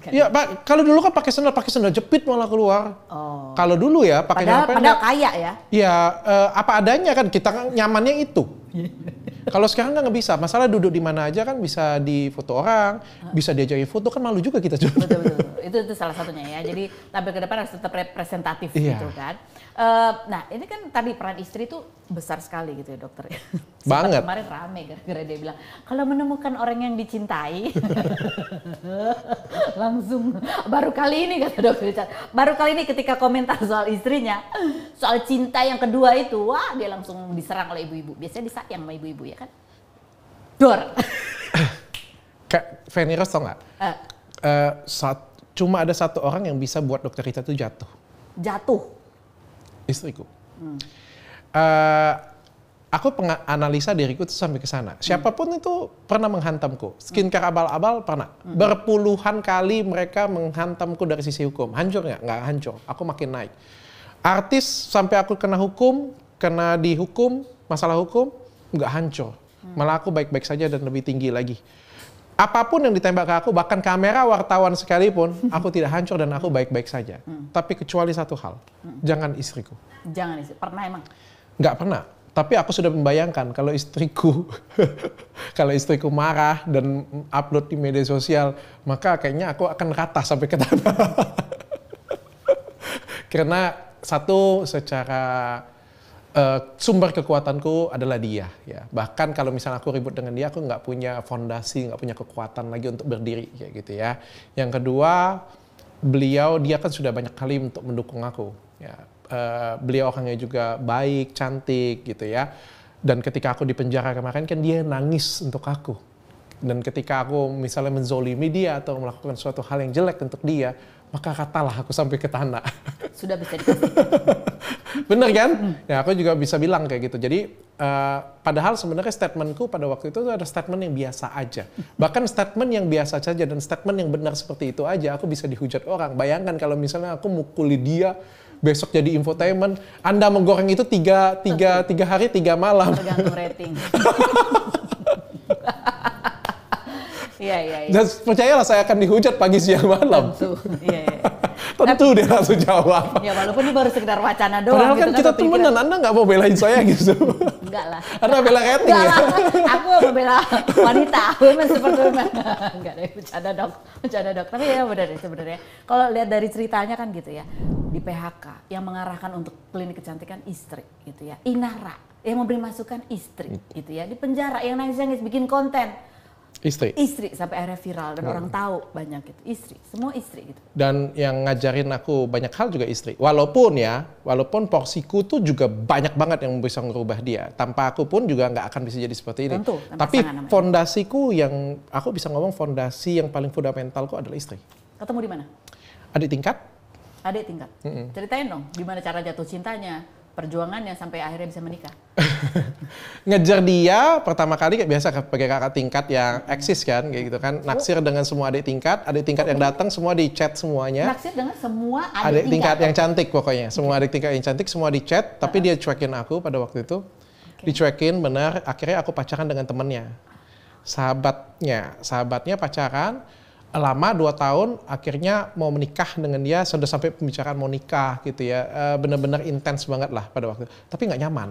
Iya, Pak. Kalau dulu kan pakai sandal jepit malah keluar. Oh. Kalau dulu ya pakai celana pendek. Padahal kaya ya. Iya, apa adanya kan kita kan nyamannya itu. Kalau sekarang kan nggak bisa. Masalah duduk di mana aja kan bisa difoto orang, bisa diajakin foto kan malu juga kita juga. Betul. Itu salah satunya ya. Jadi tampil ke depan harus tetap representatif gitu kan. Nah ini kan tadi peran istri tuh besar sekali gitu ya dokter. Banget. Kemarin rame gara-gara dia bilang kalau menemukan orang yang dicintai langsung baru kali ini kata dokter Richard. Baru kali ini ketika komentar soal istrinya, soal cinta yang kedua itu, wah dia langsung diserang oleh ibu-ibu. Biasanya disayang sama ibu-ibu ya kan. Dor. Kayak Feni Rose tau nggak? Cuma ada satu orang yang bisa buat dokter Richard itu jatuh. Jatuh? Istriku. Aku analisa diriku tuh sampai ke sana. Siapapun itu pernah menghantamku. Skincare abal-abal pernah. Berpuluhan kali mereka menghantamku dari sisi hukum. Hancur nggak? Nggak hancur. Aku makin naik. Artis sampai aku kena hukum, kena dihukum, masalah hukum, nggak hancur. Malah aku baik-baik saja dan lebih tinggi lagi. Apapun yang ditembak ke aku, bahkan kamera wartawan sekalipun, aku tidak hancur dan aku baik-baik saja. Tapi kecuali satu hal, jangan istriku. Jangan istri. Pernah emang? Nggak pernah. Tapi aku sudah membayangkan kalau istriku marah dan upload di media sosial, maka kayaknya aku akan rata sampai ke tanah. Karena satu, secara sumber kekuatanku adalah dia. Ya. Bahkan kalau misalnya aku ribut dengan dia, aku nggak punya fondasi, nggak punya kekuatan lagi untuk berdiri kayak gitu ya. Yang kedua, dia kan sudah banyak kali untuk mendukung aku. Ya. Beliau orangnya juga baik, cantik gitu ya. Dan ketika aku di penjara kemarin kan dia nangis untuk aku. Dan ketika aku misalnya menzolimi dia atau melakukan suatu hal yang jelek untuk dia, maka katalah aku sampai ke tanah. Sudah bisa dikasih. Bener kan? Ya aku juga bisa bilang kayak gitu. Jadi padahal sebenarnya statementku pada waktu itu ada statement yang biasa aja. Bahkan statement yang biasa saja dan statement yang benar seperti itu aja aku bisa dihujat orang. Bayangkan kalau misalnya aku mukuli dia, besok jadi infotainment, Anda menggoreng itu tiga hari 3 malam. Tergantung rating. Iya. Dan percayalah saya akan dihujat pagi siang malam. Tentu. Iya. Tentu dia langsung jawab. Ya walaupun ini baru sekedar wacana doang. Padahal kan gitu, kita temenan, Anda nggak mau belain saya gitu. Enggak lah. Anda bela rating ya? Aku mau bela wanita, women seperti women. Enggak deh, bercanda dok. Tapi ya benar deh sebenarnya. Kalau lihat dari ceritanya kan gitu ya, di PHK yang mengarahkan untuk klinik kecantikan istri gitu ya. Inara yang memberi masukan istri gitu ya. Di penjara yang nangis-nangis bikin konten. Istri sampai akhirnya viral dan orang tahu banyak gitu. Semua istri gitu. Dan yang ngajarin aku banyak hal juga istri. Walaupun porsiku tuh juga banyak banget yang bisa ngerubah dia. Tanpa aku pun juga nggak akan bisa jadi seperti ini. Tentu, tapi fondasiku yang aku bisa ngomong fondasi yang paling fundamentalku adalah istri. Ketemu di mana? Adik tingkat. Ceritain dong, gimana cara jatuh cintanya, perjuangannya sampai akhirnya bisa menikah. Ngejar dia pertama kali kayak biasa sebagai kakak tingkat yang eksis kan kayak gitu kan, naksir dengan semua adik tingkat yang datang semua di chat semuanya. Naksir dengan semua adik tingkat yang cantik pokoknya, semua adik tingkat yang cantik semua di chat, tapi dia cuekin aku pada waktu itu. Dicuekin benar, akhirnya aku pacaran dengan temennya. Sahabatnya pacaran lama 2 tahun, akhirnya mau menikah dengan dia, sudah sampai pembicaraan mau nikah gitu ya. Benar-benar intens banget lah pada waktu itu. Tapi nggak nyaman.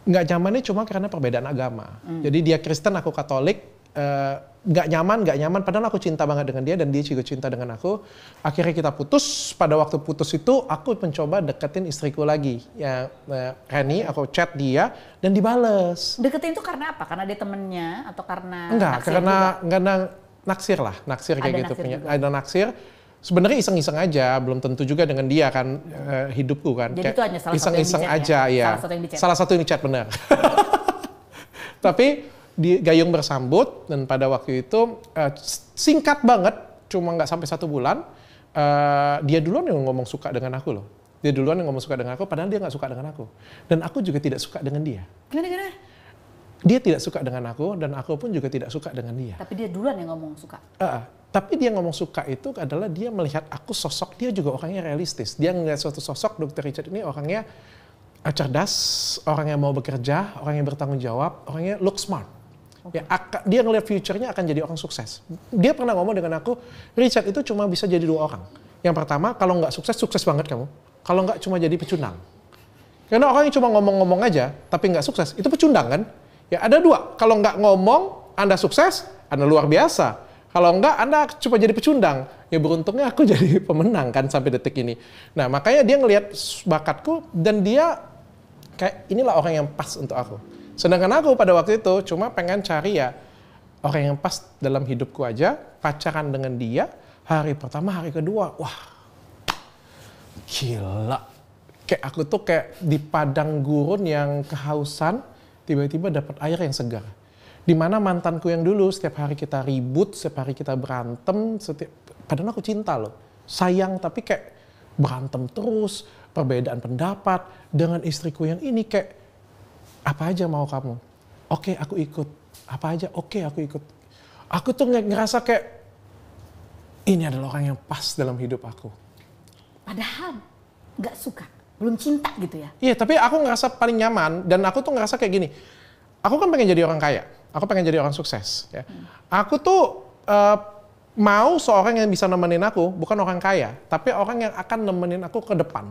Nggak nyamannya cuma karena perbedaan agama. Jadi dia Kristen, aku Katolik. Nggak nyaman. Padahal aku cinta banget dengan dia dan dia juga cinta dengan aku. Akhirnya kita putus. Pada waktu putus itu aku mencoba deketin istriku lagi. Ya, Reni, aku chat dia dan dibales. Deketin itu karena apa? Karena dia temennya atau karena Enggak, karena naksir kayak gitu. Ada naksir. Sebenarnya iseng-iseng aja, belum tentu juga dengan dia kan hidupku kan. Jadi itu hanya salah iseng-iseng aja ya. Salah satu yang dicat benar. Tapi gayung bersambut dan pada waktu itu singkat banget, cuma nggak sampai 1 bulan. Dia duluan yang ngomong suka dengan aku loh. Dia duluan yang ngomong suka dengan aku, padahal dia nggak suka dengan aku. Dan aku juga tidak suka dengan dia. Gimana? Dia tidak suka dengan aku dan aku pun juga tidak suka dengan dia. Tapi dia duluan yang ngomong suka. Tapi dia ngomong suka itu adalah dia melihat aku sosok, dia juga orangnya realistis. Dia ngeliat suatu sosok Dr. Richard ini orangnya cerdas, orang yang mau bekerja, orang yang bertanggung jawab, orangnya look smart. Okay. Ya, dia ngeliat future-nya akan jadi orang sukses. Dia pernah ngomong dengan aku, Richard itu cuma bisa jadi 2 orang. Yang pertama, kalau nggak sukses banget kamu. Kalau nggak cuma jadi pecundang. Karena orang yang cuma ngomong-ngomong aja, tapi nggak sukses, itu pecundang kan? Ya ada 2, kalau nggak ngomong, Anda sukses, Anda luar biasa. Kalau nggak, Anda cuma jadi pecundang. Ya beruntungnya aku jadi pemenang kan sampai detik ini. Nah makanya dia ngelihat bakatku dan dia kayak inilah orang yang pas untuk aku. Sedangkan aku pada waktu itu cuma pengen cari ya orang yang pas dalam hidupku aja, pacaran dengan dia, hari pertama, hari kedua, wah gila. Kayak aku tuh kayak di padang gurun yang kehausan, tiba-tiba dapat air yang segar. Di mana mantanku yang dulu setiap hari kita ribut, setiap hari kita berantem, padahal aku cinta loh. Sayang tapi kayak berantem terus, perbedaan pendapat. Dengan istriku yang ini kayak, apa aja mau kamu? Oke, aku ikut. Apa aja? Oke, aku ikut. Aku tuh ngerasa kayak, ini adalah orang yang pas dalam hidup aku. Padahal nggak suka. belum cinta gitu ya? Iya, tapi aku ngerasa paling nyaman dan aku tuh ngerasa kayak gini. Aku kan pengen jadi orang kaya, aku pengen jadi orang sukses. Ya. Aku tuh mau seorang yang bisa nemenin aku, bukan orang kaya, tapi orang yang akan nemenin aku ke depan.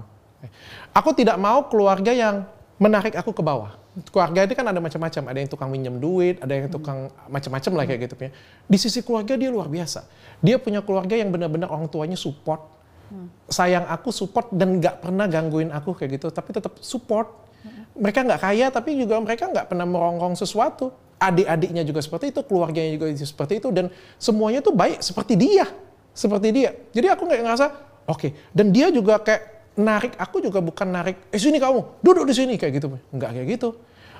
Aku tidak mau keluarga yang menarik aku ke bawah. Keluarga itu kan ada macam-macam, ada yang tukang minjem duit, ada yang tukang macam-macam lah kayak gitu. Di sisi keluarga dia luar biasa. Dia punya keluarga yang benar-benar orang tuanya support, sayang aku, support dan nggak pernah gangguin aku kayak gitu, tapi tetap support. Mereka nggak kaya, tapi juga mereka nggak pernah merongrong sesuatu. Adik-adiknya juga seperti itu, keluarganya juga seperti itu, dan semuanya tuh baik seperti dia. Jadi aku nggak ngerasa, oke. Dan dia juga kayak narik aku juga bukan narik, sini kamu, duduk di sini kayak gitu. Nggak kayak gitu.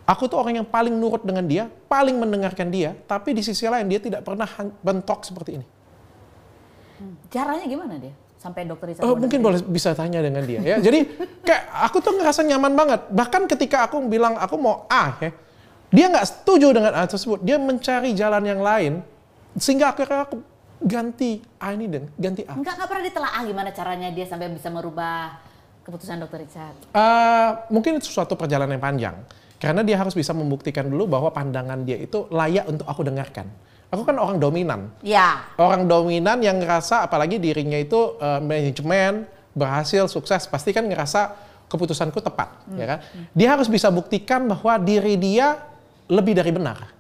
Aku tuh orang yang paling nurut dengan dia, paling mendengarkan dia, tapi di sisi lain dia tidak pernah bentok seperti ini. Caranya gimana dia? Sampai dokter Richard mungkin boleh bisa tanya dengan dia ya. Jadi kayak aku tuh ngerasa nyaman banget. Bahkan ketika aku bilang aku mau A ya, dia nggak setuju dengan A tersebut. Dia mencari jalan yang lain sehingga akhirnya aku ganti A ini dan ganti A. Enggak pernah ditelaah gimana caranya dia sampai bisa merubah keputusan dokter Richard? Mungkin itu suatu perjalanan yang panjang. Karena dia harus bisa membuktikan dulu bahwa pandangan dia itu layak untuk aku dengarkan. Aku kan orang dominan. Ya. Orang dominan yang ngerasa apalagi dirinya itu manajemen, berhasil, sukses, pasti kan ngerasa keputusanku tepat. Ya kan? Dia harus bisa buktikan bahwa diri dia lebih dari benar.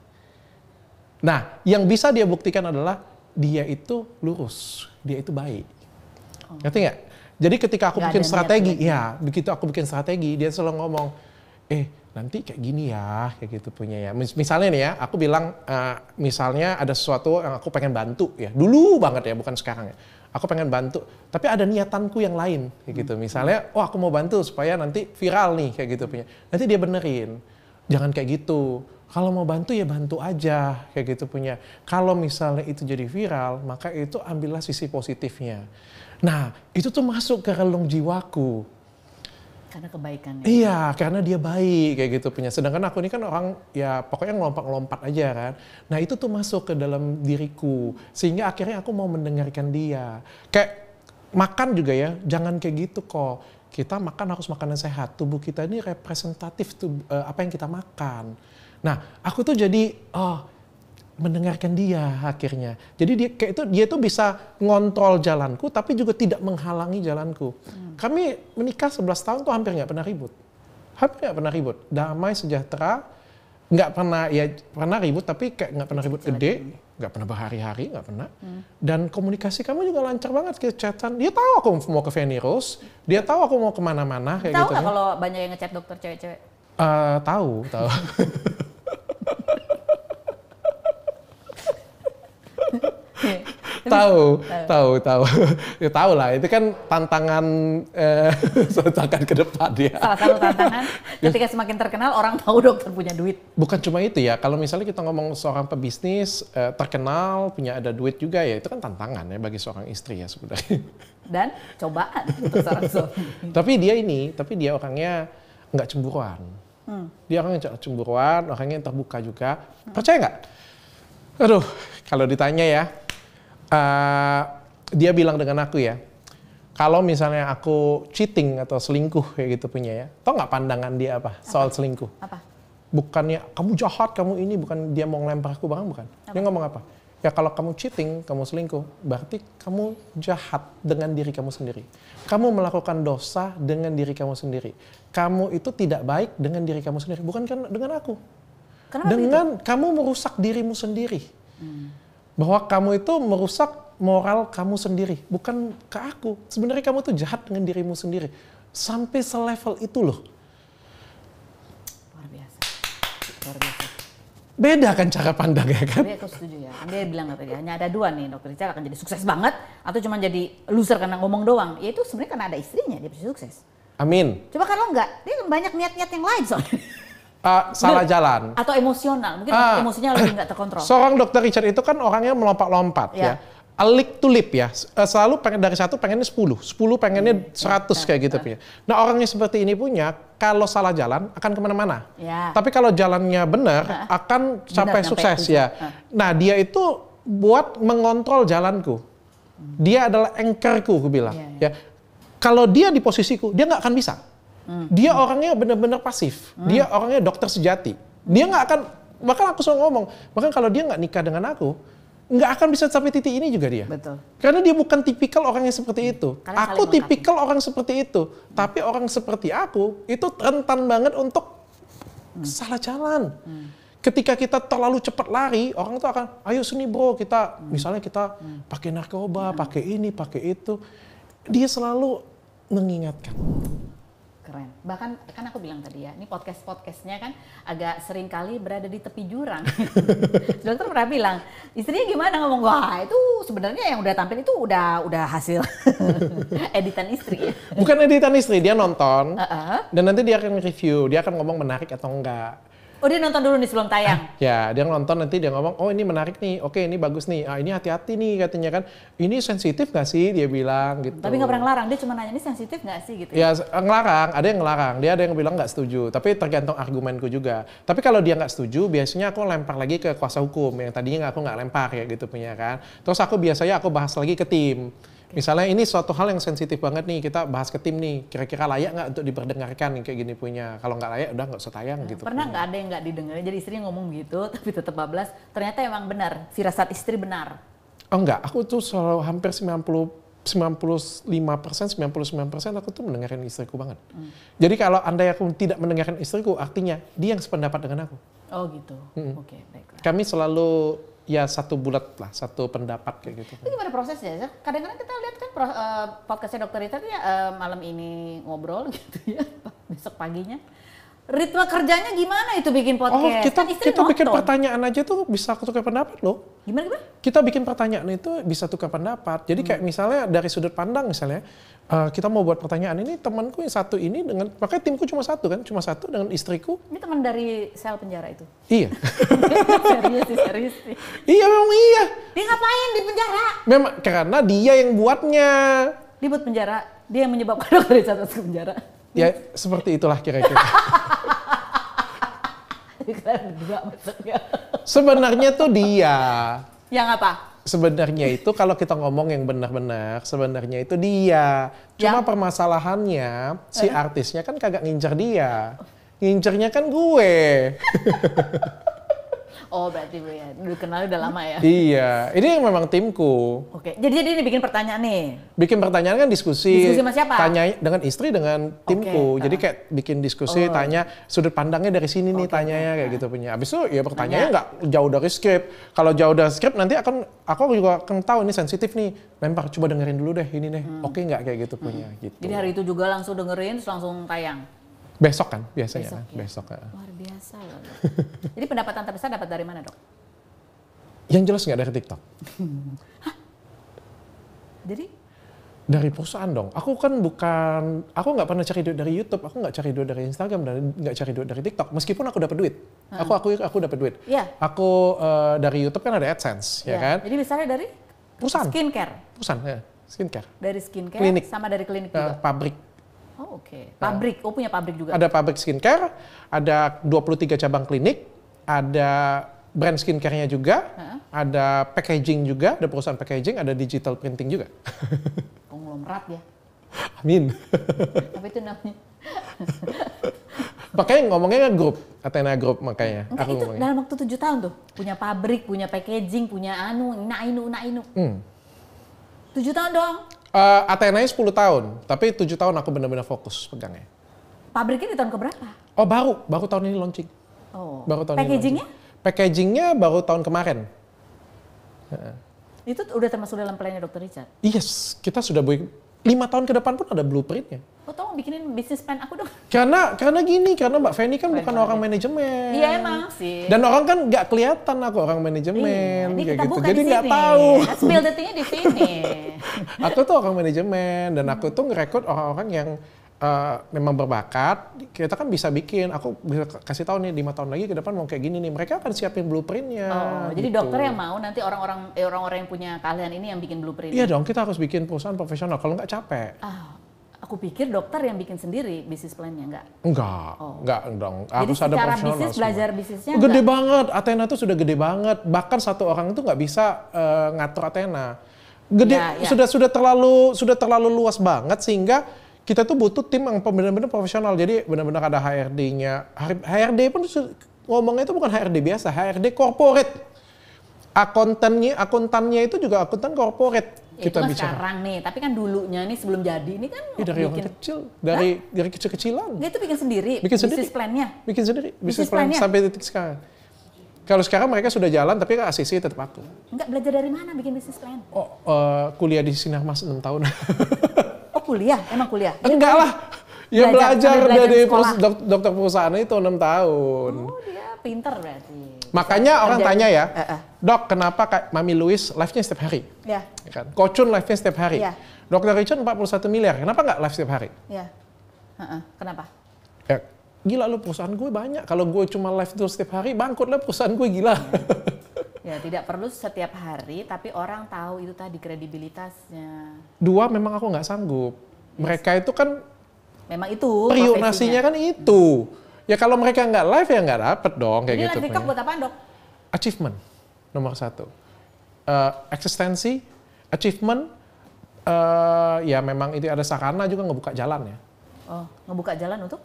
Nah, yang bisa dia buktikan adalah dia itu lurus, dia itu baik. Ngerti nggak? Jadi ketika aku bikin strategi, ya begitu aku bikin strategi, dia selalu ngomong, nanti kayak gini ya, kayak gitu punya ya. Misalnya nih ya, aku bilang, misalnya ada sesuatu yang aku pengen bantu ya, dulu banget ya, bukan sekarang ya. Aku pengen bantu, tapi ada niatanku yang lain, kayak gitu. Misalnya, aku mau bantu supaya nanti viral nih, kayak gitu punya. Nanti dia benerin, jangan kayak gitu. Kalau mau bantu ya bantu aja, kayak gitu punya. Kalau misalnya itu jadi viral, maka itu ambillah sisi positifnya. Nah, itu tuh masuk ke relung jiwaku. Karena kebaikannya. Iya, karena dia baik kayak gitu punya. Sedangkan aku ini kan orang ya pokoknya ngelompat-ngelompat aja kan. Nah, itu tuh masuk ke dalam diriku. Sehingga akhirnya aku mau mendengarkan dia. Kayak makan juga ya, jangan kayak gitu kok. Kita makan harus makanan sehat. Tubuh kita ini representatif apa yang kita makan. Nah, aku tuh jadi mendengarkan dia akhirnya. Jadi dia tuh bisa ngontrol jalanku tapi juga tidak menghalangi jalanku. Kami menikah 11 tahun tuh hampir nggak pernah ribut. Damai, sejahtera, nggak pernah, ya pernah ribut tapi kayak nggak pernah ribut gede, nggak pernah berhari-hari, nggak pernah. Dan komunikasi kami juga lancar banget ke chatan. Dia tahu aku mau ke Fanny Rose, dia tahu aku mau kemana-mana kayak gitu. Tahu nggak kalau banyak yang ngechat dokter cewek-cewek? Tahu. Tahu. Ya tahu lah, itu kan tantangan ke depan ya. Salah satu tantangan ketika semakin terkenal orang tahu dokter punya duit. Bukan cuma itu ya, kalau misalnya kita ngomong seorang pebisnis terkenal, punya ada duit juga ya, itu kan tantangan ya bagi seorang istri ya sebenarnya. Dan cobaan untuk seorang suami. Tapi dia orangnya nggak cemburuan. Dia orangnya cemburuan, orangnya terbuka juga. Percaya nggak? Aduh, kalau ditanya ya, dia bilang dengan aku ya, kalau misalnya aku cheating atau selingkuh kayak gitu punya ya, tau nggak pandangan dia apa soal selingkuh? Apa? Bukannya kamu jahat, kamu ini, bukan dia mau ngelempar aku barang, bukan. Dia ngomong apa? Ya kalau kamu cheating, kamu selingkuh, berarti kamu jahat dengan diri kamu sendiri. Kamu melakukan dosa dengan diri kamu sendiri. Kamu itu tidak baik dengan diri kamu sendiri, bukan kan dengan aku. Kenapa dengan itu? Kamu merusak dirimu sendiri. Bahwa kamu itu merusak moral kamu sendiri, bukan ke aku. Sebenarnya kamu tuh jahat dengan dirimu sendiri. Sampai selevel itu loh. Luar biasa. Beda kan cara pandangnya kan? Tapi aku setuju ya. Dia bilang tadi hanya ada dua nih, dokter Richard akan jadi sukses banget atau cuma jadi loser karena ngomong doang. Ya itu sebenarnya karena ada istrinya dia bisa sukses. Amin. Coba kalau enggak, dia banyak niat-niat yang lain soalnya. Salah jalan. Atau emosional, mungkin emosinya lebih nggak terkontrol. Seorang dokter Richard itu kan orangnya melompat-lompat ya. Alik tulip ya, selalu pengen dari 1 pengennya 10 pengennya 100 kayak gitu punya. Nah orangnya seperti ini punya, kalau salah jalan akan kemana-mana. Ya. Tapi kalau jalannya benar akan sampai sukses ya. Nah dia itu buat mengontrol jalanku. Dia adalah anchorku, aku bilang. Ya. Kalau dia di posisiku, dia nggak akan bisa. Dia orangnya benar-benar pasif. Dia orangnya dokter sejati. Dia nggak akan, bahkan aku selalu ngomong, bahkan kalau dia nggak nikah dengan aku, nggak akan bisa sampai titik ini juga dia. Betul. Karena dia bukan tipikal orang yang seperti itu. Kalian Aku saling tipikal orang seperti itu. Tapi orang seperti aku itu rentan banget untuk salah jalan. Ketika kita terlalu cepat lari, orang tuh akan, ayo sini bro, kita misalnya kita pakai narkoba, pakai ini, pakai itu. Dia selalu mengingatkan. Keren. Bahkan kan aku bilang tadi ya, ini podcastnya kan agak sering kali berada di tepi jurang. Dokter pernah bilang, istrinya gimana ngomong, wah itu sebenarnya yang udah tampil itu udah hasil editan istri. Bukan editan istri, dia nonton dan nanti dia akan review, dia akan ngomong menarik atau enggak. Oh dia nonton dulu nih sebelum tayang? Ya, dia nonton nanti dia ngomong, oh ini menarik nih, oke ini bagus nih, ini hati-hati nih katanya kan. Ini sensitif gak sih, dia bilang gitu. Tapi gak pernah ngelarang, dia cuma nanya ini sensitif gak sih gitu ya? Ngelarang, ada yang ngelarang, dia ada yang bilang gak setuju. Tapi tergantung argumenku juga. Tapi kalau dia gak setuju, biasanya aku lempar lagi ke kuasa hukum, yang tadinya aku gak lempar ya gitu punya kan. Terus aku biasanya aku bahas lagi ke tim. Misalnya ini suatu hal yang sensitif banget nih, kita bahas ke tim nih, kira-kira layak nggak untuk diperdengarkan nih, kayak gini punya. Kalau nggak layak udah nggak usah tayang gitu. Pernah nggak ada yang nggak didengerin, jadi istrinya ngomong gitu, tapi tetap bablas, ternyata emang benar, firasat istri benar. Oh enggak, aku tuh selalu hampir 95%, 99% aku tuh mendengarkan istriku banget. Jadi kalau andai aku tidak mendengarkan istriku, artinya dia yang sependapat dengan aku. Oh gitu, oke baiklah. Kami selalu ya satu bulat lah, satu pendapat kayak gitu. Itu gimana prosesnya? Kadang-kadang kita lihat kan podcastnya Dokter Richard ya malam ini ngobrol gitu ya, besok paginya. Ritme kerjanya gimana itu bikin podcast? Oh kita, kan kita bikin pertanyaan aja tuh bisa tukar pendapat loh. Gimana? Kita bikin pertanyaan itu bisa tukar pendapat. Jadi kayak misalnya dari sudut pandang misalnya, kita mau buat pertanyaan ini temanku yang satu ini dengan, makanya timku cuma satu kan, cuma satu dengan istriku. Ini teman dari sel penjara itu? Iya. serius sih. Iya memang iya. Dia ngapain di penjara? Memang karena dia yang buatnya. Dia buat penjara, dia yang menyebabkan Dokter Richard masuk penjara. Ya seperti itulah kira-kira. Sebenarnya tuh dia. Yang apa? Sebenarnya itu kalau kita ngomong yang benar-benar, sebenarnya itu dia. Cuma permasalahannya si artisnya kan kagak ngincer dia. Ngincernya kan gue. Oh berarti gue ya, udah kenal udah lama ya? Iya, ini yang memang timku. Oke, jadi ini bikin pertanyaan nih? Bikin pertanyaan kan diskusi. Diskusi sama siapa? Tanya dengan istri, dengan timku. Jadi kayak bikin diskusi, tanya sudut pandangnya dari sini nih tanyanya kayak gitu punya. Abis itu ya pertanyaannya nggak jauh dari skrip. Kalau jauh dari skrip nanti aku juga akan tahu ini sensitif nih. Lempar, coba dengerin dulu deh ini deh. Oke nggak kayak gitu punya. Gitu. Jadi hari itu juga langsung dengerin, terus langsung tayang? Besok kan biasanya. Besok ya. Luar biasa loh. Jadi pendapatan terbesar dapat dari mana dok? Yang jelas nggak dari TikTok. Hah? Jadi? Dari perusahaan dong. Aku nggak pernah cari duit dari YouTube, aku nggak cari duit dari Instagram, dan nggak cari duit dari TikTok. Meskipun aku dapat duit, aku dapat duit. Yeah. Aku dari YouTube kan ada AdSense, ya kan? Jadi misalnya dari perusahaan. Skincare. Perusahaan, ya. Skincare. Dari skincare, klinik. sama dari klinik juga. Pabrik. Oh oke. Pabrik. Oh punya pabrik juga. Ada pabrik skincare, ada 23 cabang klinik, ada brand skincare-nya juga, ada packaging juga, ada perusahaan packaging, ada digital printing juga. Konglomerat ya. Amin. Apa itu namanya? Makanya ngomongnya grup, Athena Group makanya. Enggak, aku itu ngomongnya. dalam waktu 7 tahun tuh. Punya pabrik, punya packaging, punya inu. 7 tahun dong. Athena 10 tahun, tapi 7 tahun aku benar-benar fokus pegangnya. Pabriknya di tahun keberapa? Oh baru tahun ini launching. Oh. Baru tahun packagingnya? Ini packagingnya baru tahun kemarin. Itu udah termasuk dalam plannya Dokter Richard? Yes, kita sudah 5 tahun ke depan pun ada blueprintnya. Oh tolong bikinin bisnis plan aku dong. Karena Mbak Feni kan bukan orang manajemen. Iya emang sih. Dan orang kan nggak kelihatan aku orang manajemen Ini kayak kita gitu. buka Jadi di nggak sini. tahu. Spill the tea-nya di sini. Aku tuh orang manajemen dan aku tuh ngerekrut orang-orang yang memang berbakat. Kita kan bisa bikin. Aku bisa kasih tahu nih 5 tahun lagi ke depan mau kayak gini nih. Mereka akan siapin blueprintnya. Oh, gitu. jadi dokter yang mau nanti orang-orang yang punya keahlian ini yang bikin blueprint. Iya dong, kita harus bikin perusahaan profesional. Kalau nggak capek. Aku pikir dokter yang bikin sendiri bisnis plan-nya, enggak? Enggak dong. Jadi Harus ada secara profesional bisnis, semua. belajar bisnisnya Gede enggak? banget, Athena tuh sudah gede banget. Bahkan satu orang itu nggak bisa ngatur Athena. Gede, Ya. sudah terlalu luas banget sehingga kita tuh butuh tim yang benar-benar profesional. Jadi benar-benar ada HRD-nya. HRD pun ngomongnya itu bukan HRD biasa, HRD corporate. Akuntannya itu juga akuntan corporate. Kita bicara sekarang nih, tapi kan dulunya nih sebelum jadi ini kan dari orang kecil, dari kecil-kecilan. Dia tuh bikin sendiri bisnis plan-nya. Bikin sendiri bisnis plan sampai detik sekarang. Kalau sekarang mereka sudah jalan, tapi kan ACC tetap aku. Enggak, belajar dari mana bikin bisnis plan? Kuliah di Sinarmas 6 tahun. Oh kuliah? Emang kuliah? Enggak lah. Ya belajar dari dokter perusahaan itu 6 tahun. Oh dia pinter berarti. Makanya orang tanya ya, Dok kenapa Mami Louise live-nya setiap hari? Ya. Kan? Kocun live-nya setiap hari. Ya. Dr. Richard 41 miliar, kenapa nggak live setiap hari? Ya. Kenapa? Ya, gila lu perusahaan gue banyak. Kalau gue cuma live terus setiap hari, bangkrut lah perusahaan gue gila. Ya tidak perlu setiap hari, tapi orang tahu itu tadi kredibilitasnya. 2 memang aku nggak sanggup. Mereka itu kan memang itu periuk nasinya kan itu. Ya kalau mereka nggak live ya nggak dapet dong kayak gitu. Ini live buat apa dok? Achievement nomor 1. Eksistensi, achievement, ya memang itu ada sarana juga ngebuka jalan ya. Oh, ngebuka jalan untuk?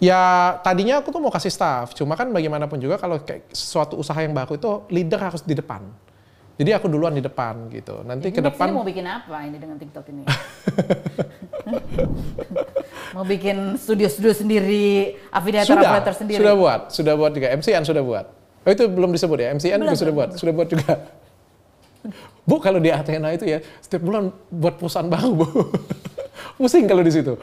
Ya tadinya aku tuh mau kasih staff, cuma kan bagaimanapun juga kalau kayak suatu usaha yang baru itu leader harus di depan. Jadi aku duluan di depan gitu. Nanti ke depan. Mau bikin apa ini dengan TikTok ini? Mau bikin studio sendiri, afiliator sendiri. Sudah buat juga. MCN sudah buat. Oh itu belum disebut ya. MCN juga sudah buat juga. Bu kalau di Athena itu ya setiap bulan buat perusahaan baru Bu. Pusing kalau di situ.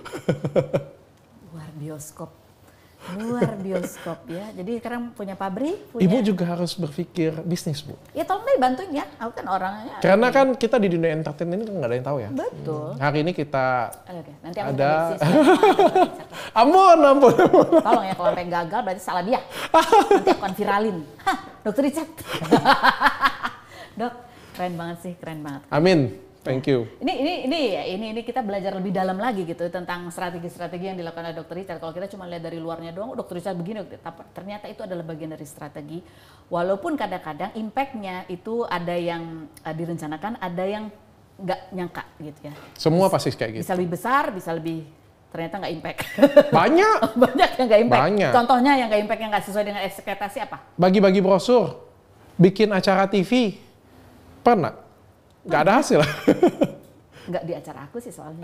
Luar bioskop ya. Jadi sekarang punya pabrik. Ibu juga harus berpikir bisnis Bu. Ya tolong deh bantuin ya. Aku kan orangnya. Karena kan kita di dunia entertainment ini kan nggak ada yang tahu ya. Betul. Hari ini kita nanti aku ada. Ampun. Tolong ya kalau sampai gagal berarti salah dia. Nanti aku akan viralin. Hah, Dokter Richard. Dok, keren banget sih, keren banget. Amin. Thank you. Ini kita belajar lebih dalam lagi gitu tentang strategi-strategi yang dilakukan oleh Dokter Richard. Kalau kita cuma lihat dari luarnya doang, Dokter Richard begini, ternyata itu adalah bagian dari strategi. Walaupun kadang-kadang impact-nya itu ada yang direncanakan, ada yang nggak nyangka gitu ya. Semua pasti kayak gitu. Bisa lebih besar, bisa lebih ternyata nggak impact. Banyak. Banyak yang nggak impact. Banyak. Contohnya yang nggak impact, yang nggak sesuai dengan ekspektasi apa? Bagi-bagi brosur, bikin acara TV, pernah? Nggak ada hasil. Nggak di acara aku sih soalnya.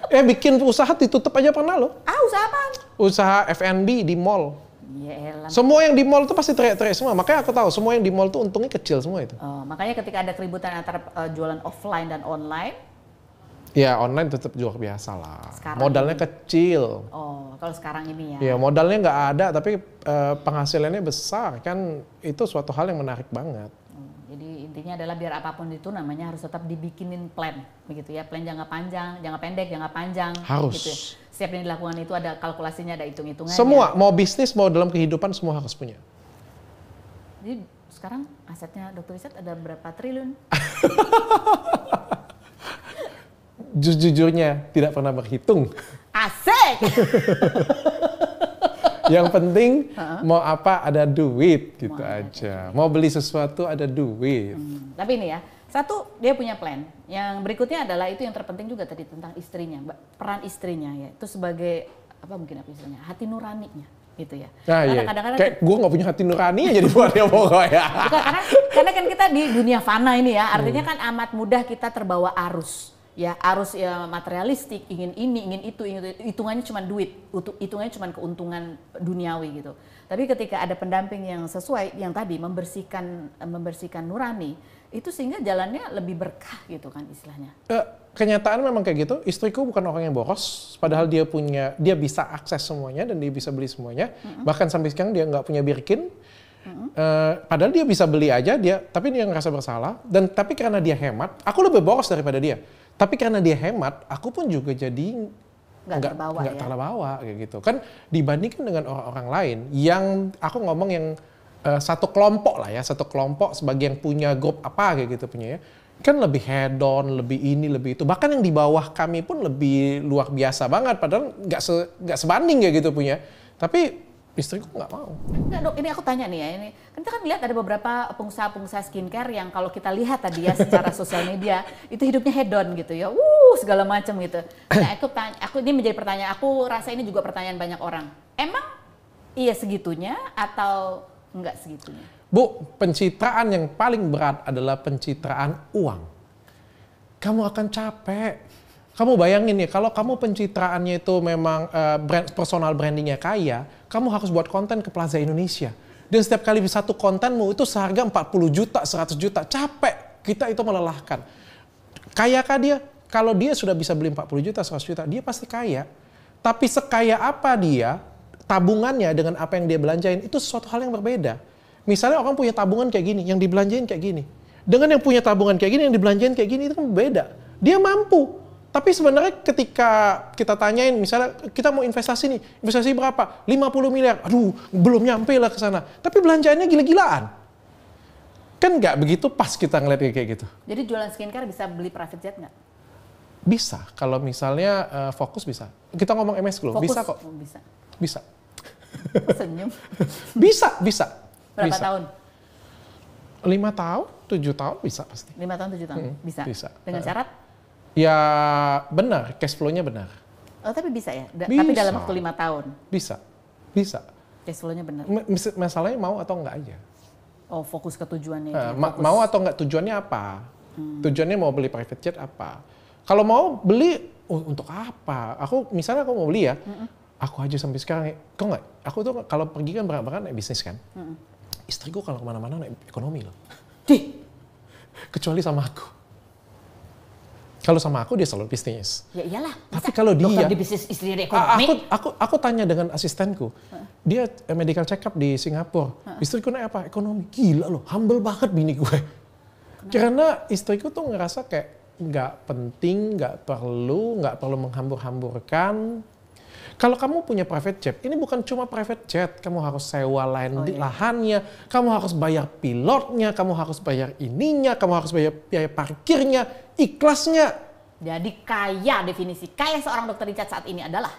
Bikin usaha ditutup aja pernah loh. Usaha apa? Usaha F&B di mall. Yelah. Semua yang di mall itu pasti teriak-teriak semua. Makanya aku tahu semua yang di mall itu untungnya kecil semua itu. Makanya ketika ada keributan antara jualan offline dan online. Ya online tetap jual biasa lah. Sekarang modalnya ini. Kecil. Kalau sekarang ini ya. Ya modalnya nggak ada tapi penghasilannya besar kan itu suatu hal yang menarik banget. Jadi intinya adalah biar apapun itu namanya harus tetap dibikinin plan begitu ya. Plan jangka panjang, jangka pendek, jangka panjang. Harus. Gitu ya. Setiap yang dilakukan itu ada kalkulasinya, ada hitung-hitungannya. Semua mau bisnis mau dalam kehidupan semua harus punya. Jadi sekarang asetnya Dokter Richard ada berapa triliun? Jujurnya tidak pernah berhitung. Asik! Yang penting mau apa ada duit gitu aja. Mau beli sesuatu ada duit. Tapi ini ya, satu dia punya plan. Yang berikutnya adalah itu yang terpenting juga tadi tentang istrinya, peran istrinya ya. Itu sebagai apa mungkin apa istilahnya? Hati nuraninya gitu ya. Nah, iya. Kadang-kadang kayak gue nggak punya hati nurani ya jadi buatnya pokoknya. Karena kan kita di dunia fana ini ya, artinya kan amat mudah kita terbawa arus. Ya arus ya materialistik, ingin ini, ingin itu, hitungannya cuma duit, hitungannya cuma keuntungan duniawi gitu. Tapi ketika ada pendamping yang sesuai, yang tadi membersihkan nurani, itu sehingga jalannya lebih berkah gitu kan istilahnya. Kenyataan memang kayak gitu. Istriku bukan orang yang boros, padahal dia bisa akses semuanya dan dia bisa beli semuanya. Bahkan sampai sekarang dia nggak punya Birkin. Padahal dia bisa beli aja tapi dia ngerasa bersalah. Tapi karena dia hemat, aku lebih boros daripada dia. Tapi karena dia hemat, aku pun juga jadi nggak terbawa kayak gitu. Kan dibandingkan dengan orang-orang lain yang aku ngomong yang satu kelompok lah ya, satu kelompok sebagai yang punya grup apa kayak gitu punya ya. Kan lebih head on, lebih ini, lebih itu. Bahkan yang di bawah kami pun lebih luar biasa banget. Padahal nggak sebanding kayak gitu punya. Tapi Istriku nggak mau. Enggak dok, ini aku tanya nih ya, ini kan kita kan lihat ada beberapa pengusaha-pengusaha skincare yang kalau kita lihat tadi ya secara sosial media itu hidupnya hedon gitu ya, segala macam gitu. Nah aku ini menjadi pertanyaan, aku rasa ini juga pertanyaan banyak orang. Emang iya segitunya atau enggak segitunya? Bu, pencitraan yang paling berat adalah pencitraan uang. Kamu akan capek. Kamu bayangin ya, kalau kamu pencitraannya itu memang personal brandingnya kaya, kamu harus buat konten ke Plaza Indonesia. Dan setiap kali satu kontenmu itu seharga 40 juta, 100 juta. Capek, kita itu melelahkan. Kayakah dia? Kalau dia sudah bisa beli 40 juta, 100 juta, dia pasti kaya. Tapi sekaya apa dia, tabungannya dengan apa yang dia belanjain, itu sesuatu hal yang berbeda. Misalnya orang punya tabungan kayak gini, yang dibelanjain kayak gini. Dengan yang punya tabungan kayak gini, yang dibelanjain kayak gini, itu kan beda. Dia mampu. Tapi sebenarnya ketika kita tanyain, misalnya kita mau investasi nih, investasi berapa? 50 miliar. Aduh, belum nyampe lah ke sana. Tapi belanjaannya gila-gilaan. Kan nggak begitu pas kita ngeliat kayak gitu. Jadi jualan skincare bisa beli private jet nggak? Bisa, kalau misalnya fokus bisa. Kita ngomong MS Glow, Fokus? bisa kok. Bisa. Bisa. Senyum. Bisa. Berapa Bisa. tahun? 5 tahun, 7 tahun bisa pasti. 5 tahun, 7 tahun? Bisa? Bisa. Dengan syarat? Ya benar, cash flow-nya benar. Oh tapi bisa ya? Bisa. Tapi dalam waktu 5 tahun? Bisa. Cash flow-nya benar? Masalahnya mau atau enggak aja. Oh fokus ke tujuannya. Mau atau enggak, tujuannya apa? Tujuannya mau beli private jet apa? Kalau mau beli, untuk apa? Misalnya aku mau beli ya, aku aja sampai sekarang, kok enggak? Aku tuh kalau pergi kan berangkat naik bisnis kan. Istriku kalau kemana-mana naik ekonomi loh. Kecuali sama aku. Kalau sama aku dia selalu bisnis. Ya iyalah. Tapi kalau dia, dokter di bisnis istri di ekonomi. aku tanya dengan asistenku, dia medical check up di Singapura. Istriku naik apa? Ekonomi. Gila loh, humble banget bini gue. Karena istriku tuh ngerasa kayak nggak penting, nggak perlu menghambur-hamburkan. Kalau kamu punya private jet, ini bukan cuma private jet, kamu harus sewa lahannya, kamu harus bayar pilotnya, kamu harus bayar ininya, kamu harus bayar biaya parkirnya, ikhlasnya. Jadi kaya, definisi kaya seorang dokter Richard saat ini adalah?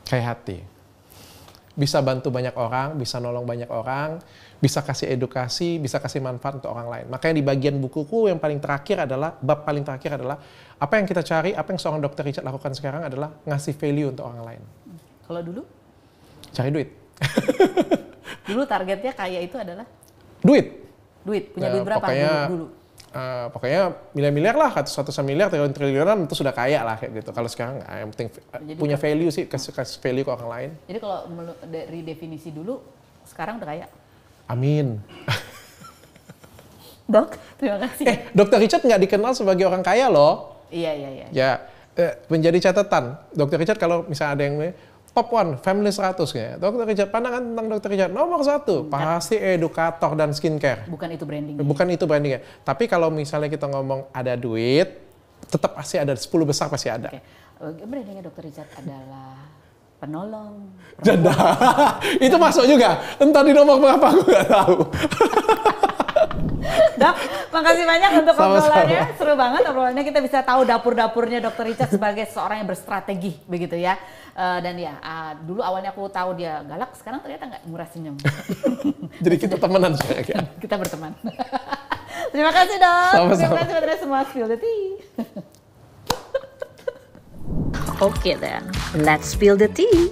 Kaya hati. Bisa bantu banyak orang, bisa nolong banyak orang, bisa kasih edukasi, bisa kasih manfaat untuk orang lain. Makanya di bagian bukuku yang paling terakhir adalah, bab paling terakhir adalah, apa yang kita cari, apa yang seorang dokter Richard lakukan sekarang adalah ngasih value untuk orang lain. Kalau dulu? Cari duit. Dulu targetnya kaya itu adalah? Duit. Punya duit berapa dulu? Pokoknya miliar-miliar lah, ratusan miliar, triliunan itu sudah kaya lah kayak gitu. Kalau sekarang yang penting punya value sih, kasih value ke orang lain. Jadi kalau dari definisi dulu, sekarang udah kaya? Amin. Dok, terima kasih. Dr. Richard nggak dikenal sebagai orang kaya loh. Iya. Ya, menjadi catatan. Dr. Richard kalau misalnya ada yang top 1, family 100 kayak. Dr. Richard, pandangan tentang Dr. Richard nomor 1 pasti edukator dan skincare. Bukan itu brandingnya. Bukan itu brandingnya. Tapi kalau misalnya kita ngomong ada duit, tetap pasti ada 10 besar pasti ada. Oke. Brandingnya Dr. Richard adalah penolong. Janda. Itu masuk juga. Entah di nomor berapa aku nggak tahu. Dok, makasih banyak untuk obrolannya. Seru banget obrolannya. Kita bisa tahu dapur-dapurnya Dr. Richard sebagai seorang yang berstrategi, begitu ya. Dan ya, dulu awalnya aku tahu dia galak, sekarang ternyata nggak, murah senyum. Jadi kita temenan sekarang. Kita berteman. Terima kasih dok. Sama-sama. Terima kasih buat semua Spill the Tea. Okay then, let's spill the tea.